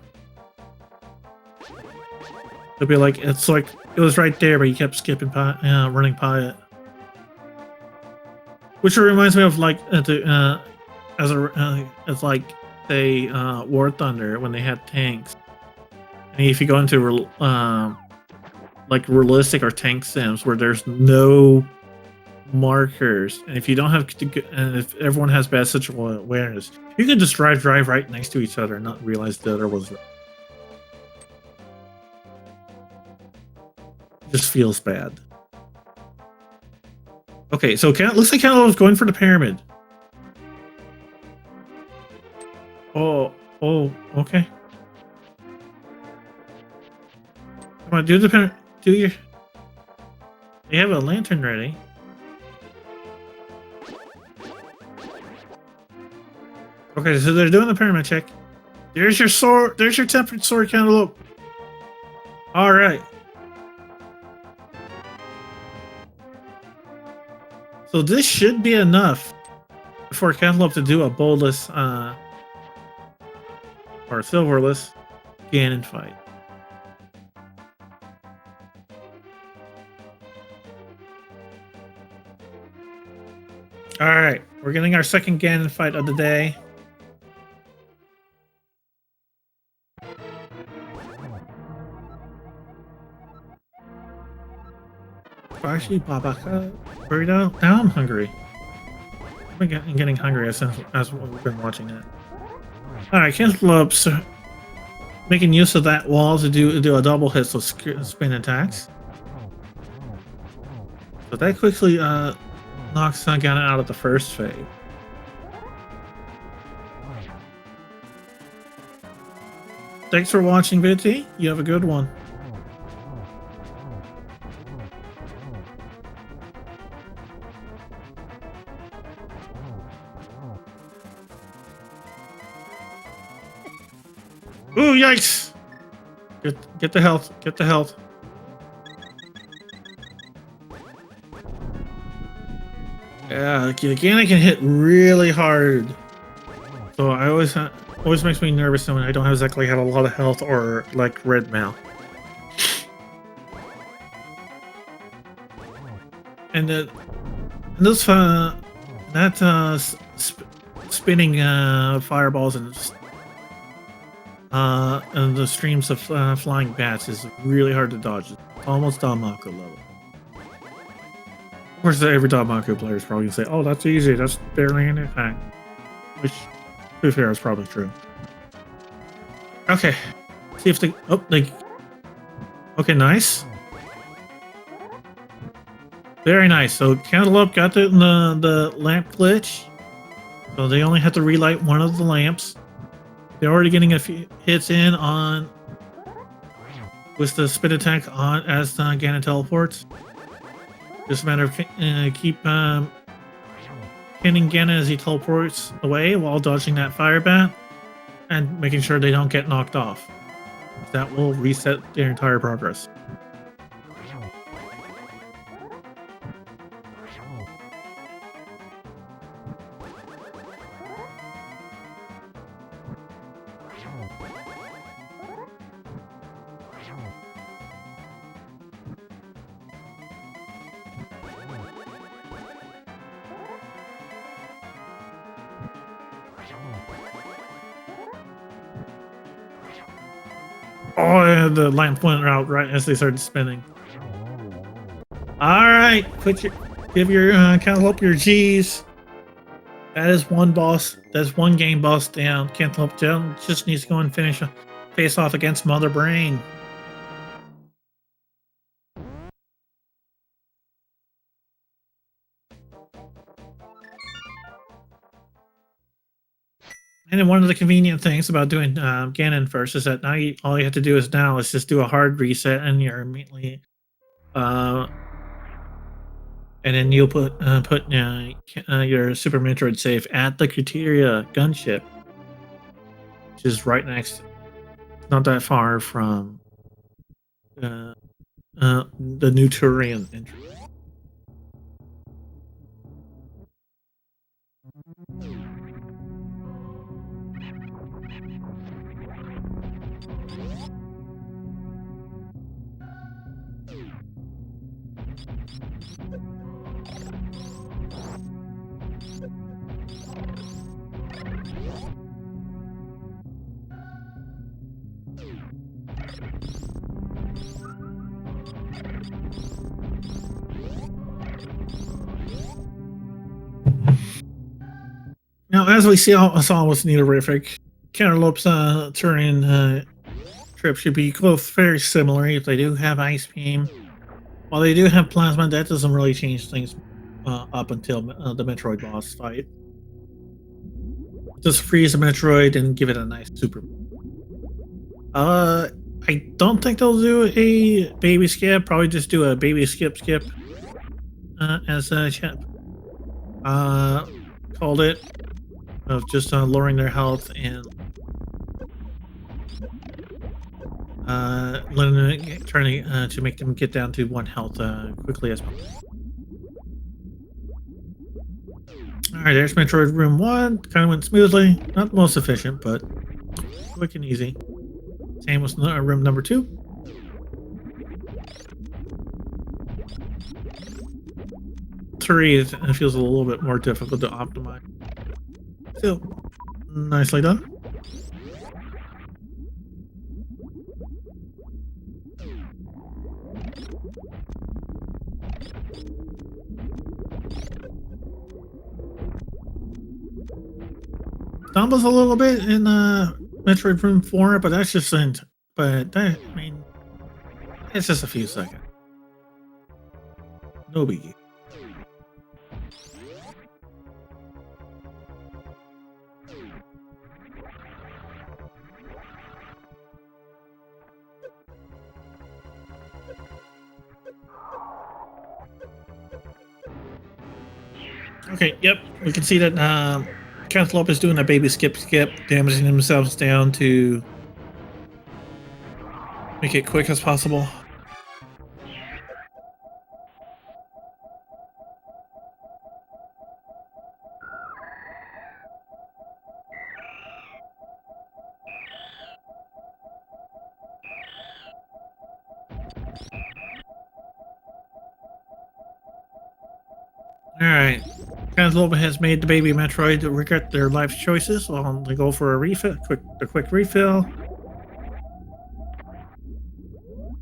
A: It'll be like, it's like it was right there, but you kept skipping running by it. Which reminds me of like as like say War Thunder when they had tanks. And if you go into like realistic or tank sims where there's no markers, and if you don't have and if everyone has bad situational awareness, you can just drive right next to each other and not realize the other was. It just feels bad. Okay, so looks like Cantaloupe's going for the pyramid. Oh, okay. Come on, do the pyramid. Do your. You have a lantern ready. Okay, so they're doing the pyramid check. There's your sword. There's your tempered sword, Cantaloupe. All right. So this should be enough for Cantaloupe to do a boldless or silverless Ganon fight. All right, we're getting our second Ganon fight of the day. Actually, Babaka, now I'm hungry. I'm getting hungry as we've been watching that. All right, Cantaloupe's making use of that wall to do a double hit, so spin attacks. But that quickly knocks Ganon out of the first phase. Thanks for watching, Vitty. You have a good one. Ooh, yikes! Get the health. Get the health. Yeah, Ganon can hit really hard. So I always makes me nervous when I don't exactly have a lot of health or like red mail. And those spinning fireballs and the streams of flying bats is really hard to dodge. It's almost Danmaku level. Of course, every Danmaku player is probably gonna say, "Oh, that's easy. That's barely an attack," which, to be fair, is probably true. Okay, see if okay, nice, very nice. So Cantaloupe got the lamp glitch, so they only have to relight one of the lamps. They're already getting a few hits in on with the spin attack on as Ganon teleports. Just a matter of keep pinning Ganon as he teleports away while dodging that fire bat and making sure they don't get knocked off. That will reset their entire progress. Oh, yeah, the lamp went out right as they started spinning. All right, give your Cantaloupe your G's. That is one boss. That's one game boss down. Cantaloupe just needs to go and face off against Mother Brain. And then one of the convenient things about doing Ganon first is that now all you have to do is just do a hard reset, and you're immediately, and then you'll put your Super Metroid save at the Criteria gunship, which is right next, not that far from the new Turian entry. Now, as we saw with Needlerific, Cantaloupe's turn-in trip should be close, very similar. If they do have Ice Beam, while they do have Plasma, that doesn't really change things up until the Metroid boss fight. Just freeze the Metroid and give it a nice super. I don't think they'll do a baby skip. Probably just do a baby skip as chat called it, of just lowering their health and trying to make them get down to 1 health quickly as possible. All right, there's Metroid Room 1. Kind of went smoothly. Not the most efficient, but quick and easy. Same with room number 2. Three feels a little bit more difficult to optimize. Still, nicely done. Stumbles a little bit in Metroid Room 4, but that's just I mean, it's just a few seconds. No biggie. Okay, yep, we can see that Cantaloupe is doing a baby skip, damaging themselves down to make it quick as possible. Alright, Cantaloupe has made the baby Metroid regret their life choices while they go for a quick refill.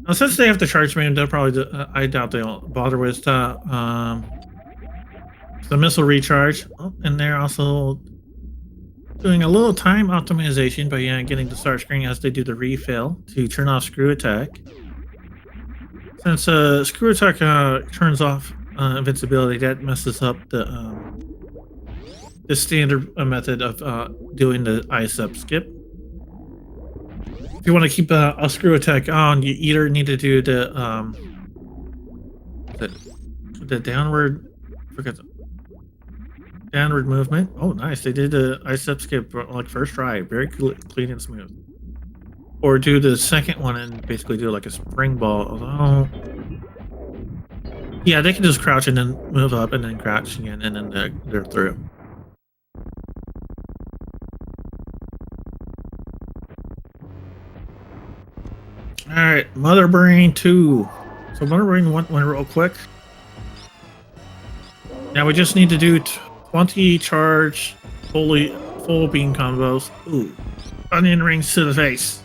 A: Now, since they have the charge beam, they'll probably, I doubt they'll bother with the missile recharge. Oh, and they're also doing a little time optimization by getting the start screen as they do the refill to turn off Screw Attack. Since Screw Attack turns off invincibility, that messes up the standard method of doing the ice up skip. If you want to keep a Screw Attack on, you either need to do the downward, downward movement. Oh, nice! They did the ice up skip like first try, very clean and smooth. Or do the second one and basically do like a spring ball. Although, yeah, they can just crouch and then move up and then crouch again, and then they're through. All right, Mother Brain 2. So Mother Brain went real quick. Now we just need to do 20 charge full beam combos. Ooh, onion rings to the face.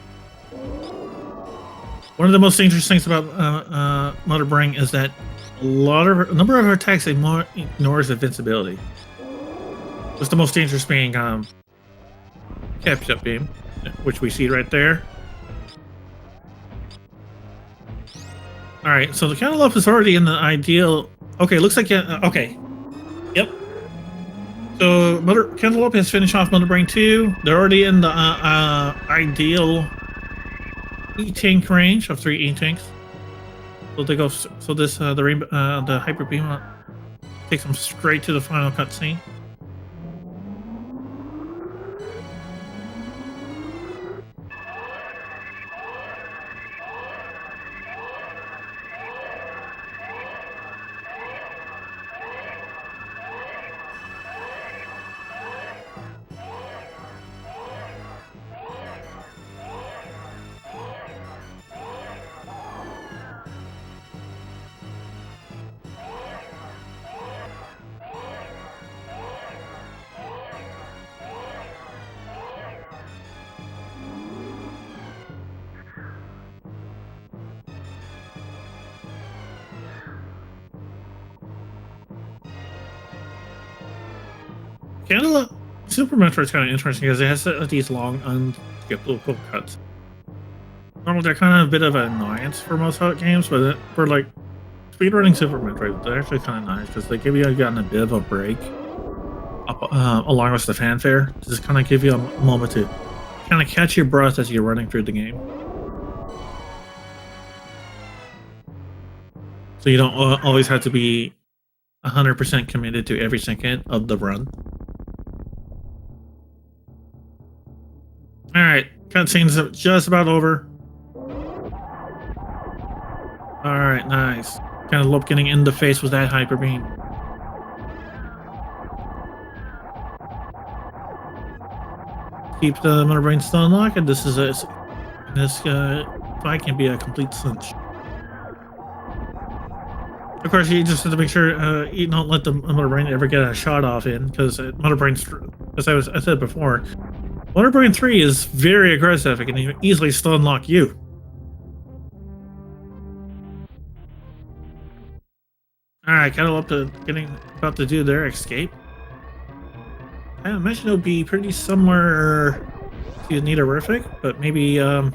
A: One of the most dangerous things about Mother Brain is that a number of her attacks ignores invincibility. What's the most dangerous being catch-up beam, which we see right there. All right, so the Cantaloupe is already in the ideal. Okay, looks like okay. Yep. So Cantaloupe has finished off Mother Brain 2. They're already in the ideal E-tank range of 3 E-tanks. So they go. So this the hyper beam takes them straight to the final cutscene. Canada Super Metroid's kind of interesting because it has these long, unskippable cuts. Normally, they're kind of a bit of an annoyance for most games, but for like speedrunning Super Metroid, they're actually kind of nice because they give you a bit of a break along with the fanfare to just kind of give you a moment to kind of catch your breath as you're running through the game. So you don't always have to be 100% committed to every second of the run. Alright, cutscene's just about over. Alright, nice. Kind of lope getting in the face with that hyper beam. Keep the Mother Brain still unlocked, and this fight can be a complete cinch. Of course, you just have to make sure you don't let the Mother Brain ever get a shot off in, because Mother Brain's, as I said before, Mother Brain 3 is very aggressive. It can easily still unlock you. Alright, kind of up to about to do their escape. I imagine it'll be pretty similar to Nidorific, but maybe kind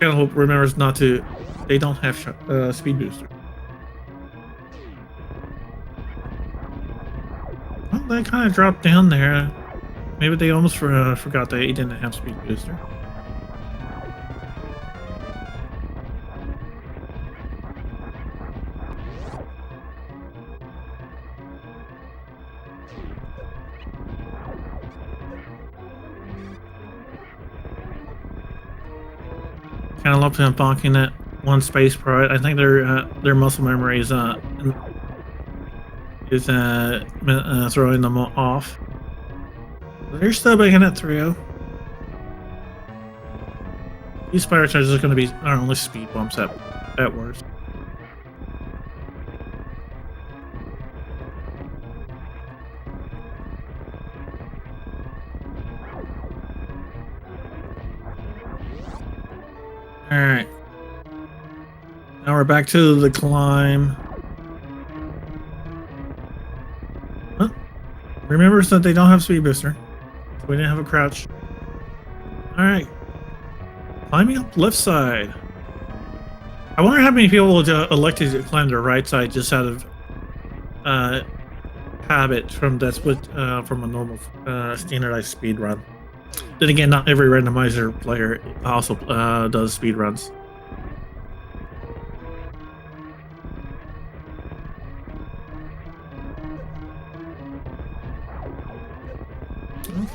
A: of hope remembers not to. They don't have speed booster. Well, they kind of dropped down there. Maybe they almost forgot they didn't have speed booster. Kind of love them bonking that one space pride. I think their muscle memory is throwing them off. They're still making it through. These pirates are just going to be our only speed bumps at worst. Alright. Now we're back to the climb. Huh? Remember that they don't have speed booster. So we didn't have a crouch. Alright. Climbing up left side. I wonder how many people elected to climb the right side just out of habit from from a normal standardized speed run. Then again, not every randomizer player also does speed runs.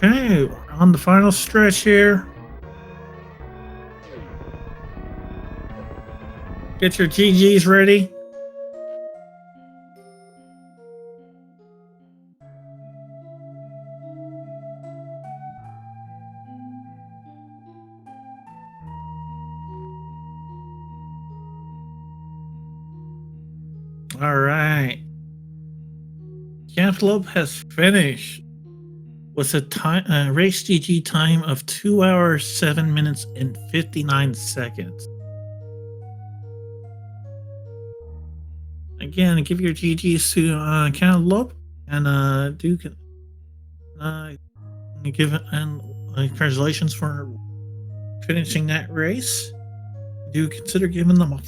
A: Okay, we're on the final stretch here. Get your GGs ready. All right. Cantaloupe has finished with a time race GG time of 2 hours, 7 minutes, and 59 seconds. Again, give your GGs to Cantaloupe and give and congratulations for finishing that race. Do consider giving them a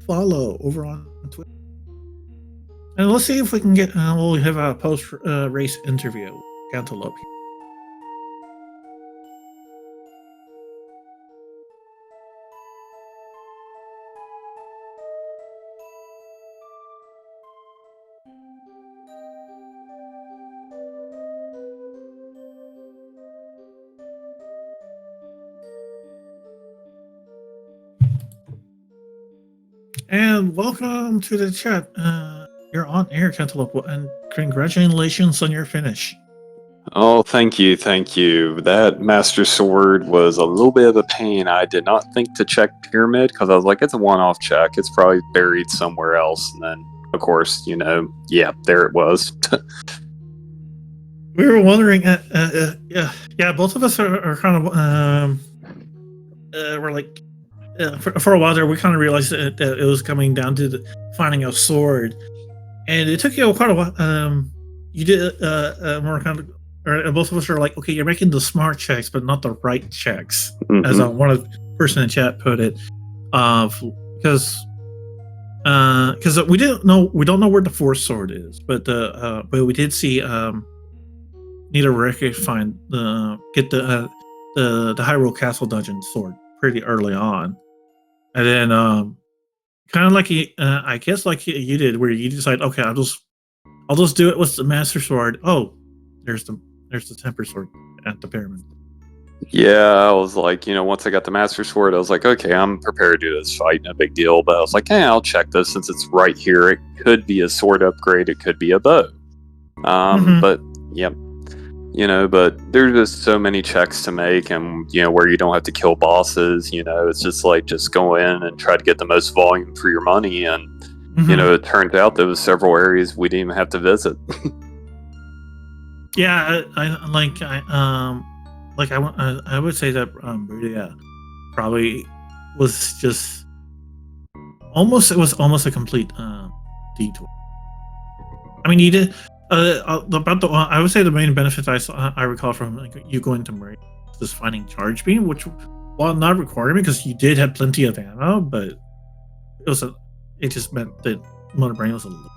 A: follow over on Twitter. And let's see if we can get. We'll have a post race interview. Cantaloupe. And welcome to the chat. You're on air, Cantaloupe, and congratulations on your finish.
C: Oh, thank you, thank you. That Master Sword was a little bit of a pain. I did not think to check Pyramid because I was like, it's a one-off check. It's probably buried somewhere else. And then, of course, yeah, there it was.
A: We were wondering, yeah, both of us are kind of, we're like, for a while there, we kind of realized that it was coming down to finding a sword. And it took you quite a while. you did more kind of, or both of us are like, okay, you're making the smart checks, but not the right checks, as
C: Mhm.
A: one of the person in chat put it. Because we don't know where the fourth sword is, but we did see Nita Reke get the Hyrule Castle dungeon sword pretty early on, and then kind of like I guess like you did, where you decide, okay, I'll just do it with the Master Sword. Oh, there's the Temper Sword at the pyramid.
C: Yeah, I was like, once I got the Master Sword, I was like, okay, I'm prepared to do this fight, no big deal. But I was like, hey, I'll check this since it's right here. It could be a sword upgrade, it could be a bow. But yep, but there's just so many checks to make, and where you don't have to kill bosses. It's just like just go in and try to get the most volume for your money, and it turned out there was several areas we didn't even have to visit.
A: Yeah, I would say that Brudia probably was just almost a complete detour. I mean, you did I would say the main benefit I recall from you going to Marie was finding Charge Beam, which, while not requiring, because you did have plenty of ammo, but it just meant that Mother Brain was a little.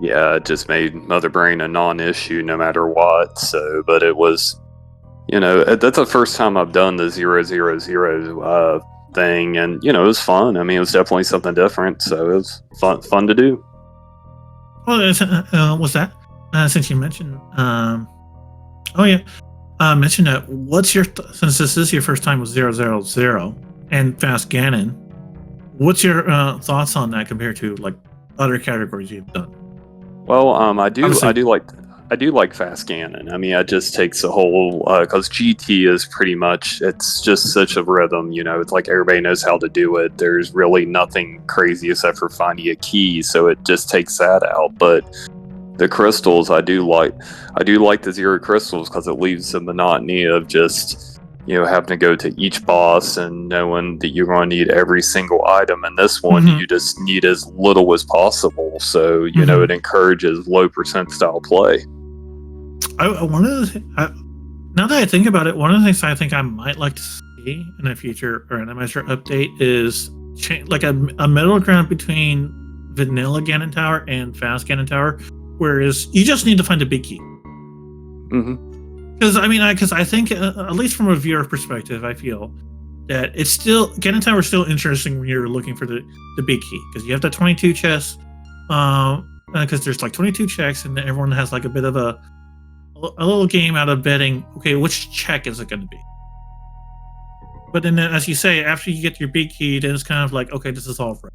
C: Yeah, it just made Mother Brain a non-issue no matter what. So, but it was, that's the first time I've done the 000 thing, and it was fun. I mean, it was definitely something different, so it was fun to do.
A: Well, was that since you mentioned? Mention that. What's your since this is your first time with 000 and Fast Ganon? What's your thoughts on that compared to like other categories you've done?
C: Well, I do
A: Obviously.
C: I do like Fast Ganon. I mean, it just takes a whole because GT is pretty much, it's just such a rhythm. It's like everybody knows how to do it. There's really nothing crazy except for finding a key, so it just takes that out. But the crystals, I do like the 0 crystals because it leaves the monotony of just having to go to each boss and knowing that you're going to need every single item. And this one, you just need as little as possible. So it encourages low percentile play.
A: Now that I think about it, one of the things I think I might like to see in a future randomizer update is like a middle ground between vanilla Ganon Tower and Fast Ganon Tower, whereas you just need to find a big key. Because I think at least from a viewer perspective, I feel that it's still Ganon Tower is still interesting when you're looking for the big key, because you have that 22 chests. Because there's like 22 checks, and everyone has like a bit of a little game out of betting. Okay, which check is it going to be? But then, as you say, after you get your big key, then it's kind of like, okay, this is all right.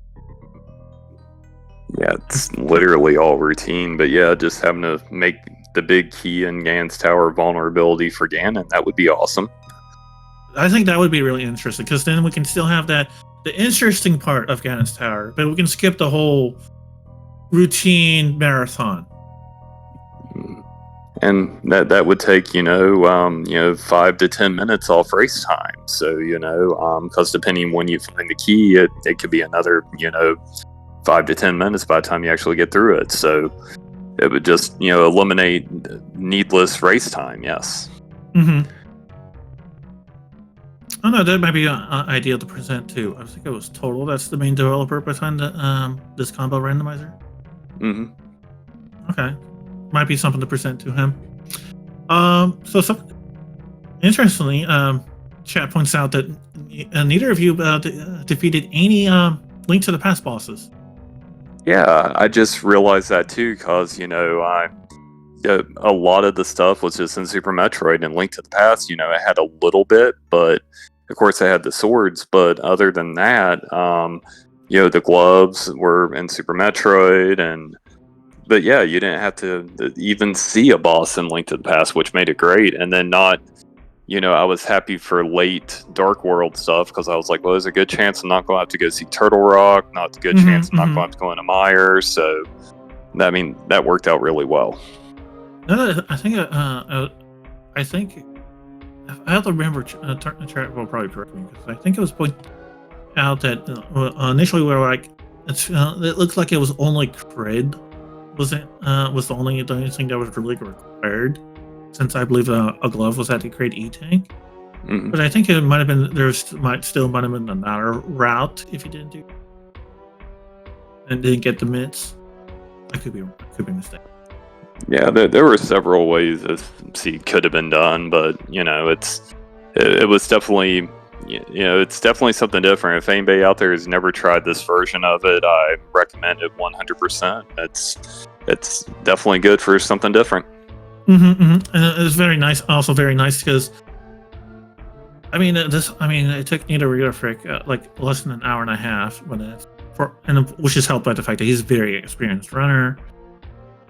C: Yeah, it's literally all routine. But yeah, just having to make the big key in Ganon's Tower vulnerability for Ganon, that would be awesome.
A: I think that would be really interesting, because then we can still have the interesting part of Ganon's Tower, but we can skip the whole routine marathon.
C: And that would take 5 to 10 minutes off race time. So because depending when you find the key, it could be another 5 to 10 minutes by the time you actually get through it. So it would just eliminate needless race time. Yes.
A: Oh no, that might be ideal to present too. I think it was Total. That's the main developer behind this combo randomizer. Okay, might be something to present to him. Interestingly, chat points out that neither of you defeated any Link to the Past bosses.
C: Yeah, I just realized that too, because a lot of the stuff was just in Super Metroid, and Link to the Past, it had a little bit, but of course I had the swords. But other than that, the gloves were in Super Metroid, but yeah, you didn't have to even see a boss in Link to the Past, which made it great. And then I was happy for late Dark World stuff, because I was like, well, there's a good chance I'm not going to have to go see Turtle Rock, not a good chance I'm not going to have to go into Meyer. So, that worked out really well.
A: I think I have to remember. Chat will probably correct me, because I think it was pointed out that initially we were like, it looks like it was only cred was the only thing that was really required, since I believe a glove was had to create E-Tank.
C: Mhm.
A: But I think it might have been might have been another route if you didn't do and didn't get the mitts. I could be mistaken.
C: Yeah, there were several ways this seed could have been done, but it was definitely it's definitely something different. If anybody out there has never tried this version of it, I recommend it 100%. It's definitely good for something different.
A: And it's very nice. Also very nice because it took Nita Riofric like less than an hour and a half, which is helped by the fact that he's a very experienced runner.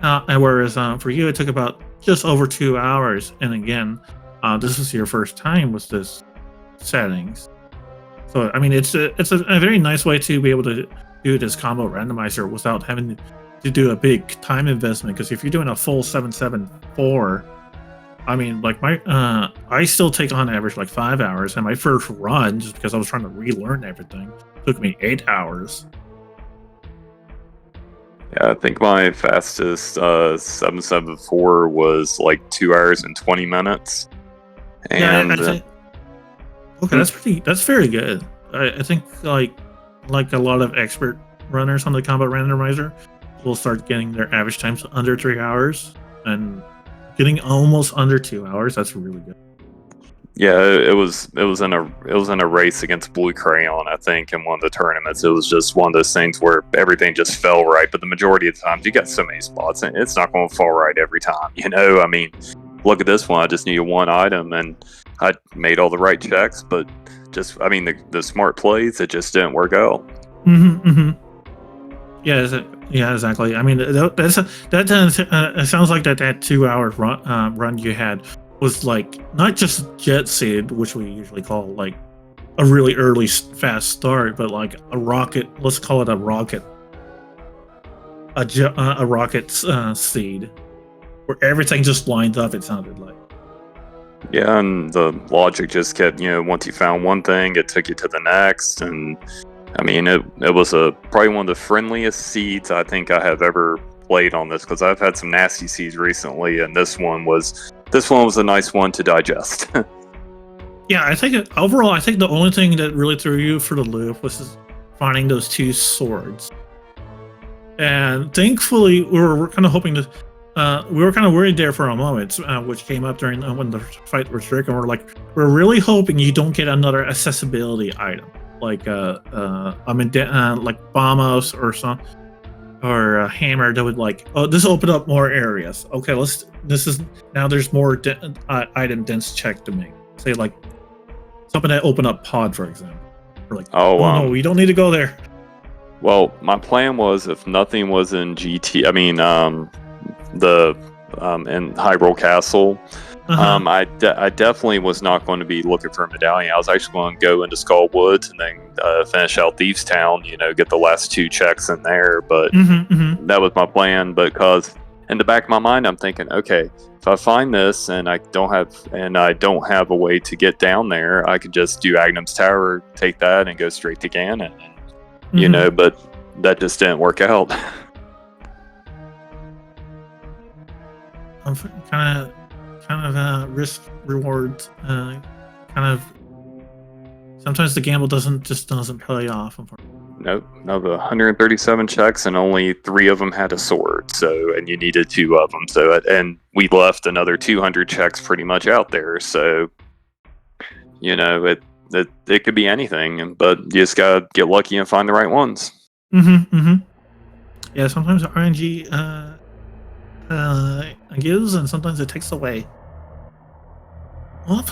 A: And whereas for you, it took about just over 2 hours. And again, this is your first time with this settings. So it's a very nice way to be able to do this combo randomizer without having to do a big time investment. Because if you're doing a full 774, I still take on average like 5 hours, and my first run, just because I was trying to relearn everything, took me 8 hours.
C: Yeah, I think my fastest 774 was like 2 hours and 20 minutes. And
A: I think, okay, that's very good. I think like a lot of expert runners on the combat randomizer will start getting their average times under 3 hours, and getting almost under 2 hours. That's really good.
C: yeah, it was in a race against Blue Crayon, I think, in one of the tournaments. It was just one of those things where everything just fell right, but the majority of the times you got so many spots, and it's not going to fall right every time. Look at this one. I just needed one item, and I made all the right checks, but the smart plays, it just didn't work out.
A: Yeah, exactly. It sounds like that 2 hour run you had was like not just jet seed, which we usually call like a really early fast start, but like a rocket. Let's call it a rocket, a rocket seed, where everything just lined up. It sounded like.
C: Yeah, and the logic just kept, once you found one thing, it took you to the next, and it was probably one of the friendliest seeds I think I have ever played on this, because I've had some nasty seeds recently, and this one was a nice one to digest.
A: Yeah, I think overall, I think the only thing that really threw you for the loop was finding those 2 swords, and thankfully we're kind of hoping to. We were kind of worried there for a moment, which came up during when the fight was stricken. We're really hoping you don't get another accessibility item like like bombos or a hammer that would this open up more areas. Okay, now there's more item dense check to make. Say like something that open up pod, for example. Or like, no, we don't need to go there.
C: Well, my plan was, if nothing was in GT, in Hyrule Castle, I definitely was not going to be looking for a medallion. I was actually going to go into Skull Woods and then finish out Thieves Town, get the last 2 checks in there. But that was my plan, because in the back of my mind, I'm thinking, okay, if I find this and I don't have a way to get down there, I could just do Agnum's Tower, take that, and go straight to Ganon. But that just didn't work out.
A: Kind of risk rewards. Sometimes the gamble doesn't play off.
C: Nope. No, the 137 checks, and only 3 of them had a sword. So, and you needed 2 of them. So, and we left another 200 checks pretty much out there. So, it could be anything, but you just gotta get lucky and find the right ones.
A: Yeah, sometimes RNG gives, and sometimes it takes away. Well,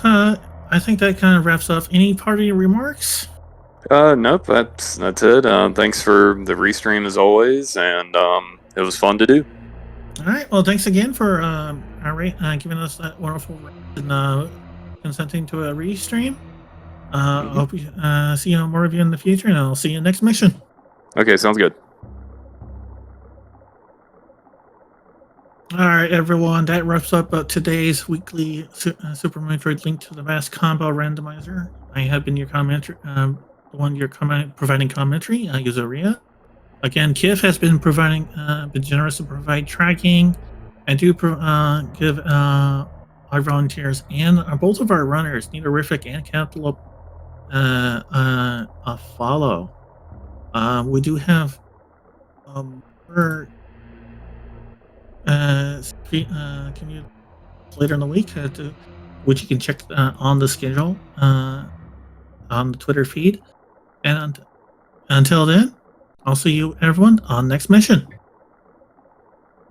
A: I think that kind of wraps up. Any parting remarks?
C: Nope, that's it. Thanks for the restream as always, and it was fun to do.
A: All right. Well, thanks again for giving us that wonderful and consenting to a restream. Hope you see more of you in the future, and I'll see you next mission.
C: Okay, sounds good.
A: All right, everyone. That wraps up today's weekly Super Metroid Link to the Vast Combo Randomizer. I have been your providing commentary, Yuzoria. Again, Kif has been been generous to provide tracking, and do give our volunteers and both of our runners, Neaterific and Cantaloupe, a follow. We do have more community later in the week, which you can check on the schedule on the Twitter feed. And until then, I'll see you everyone on next mission.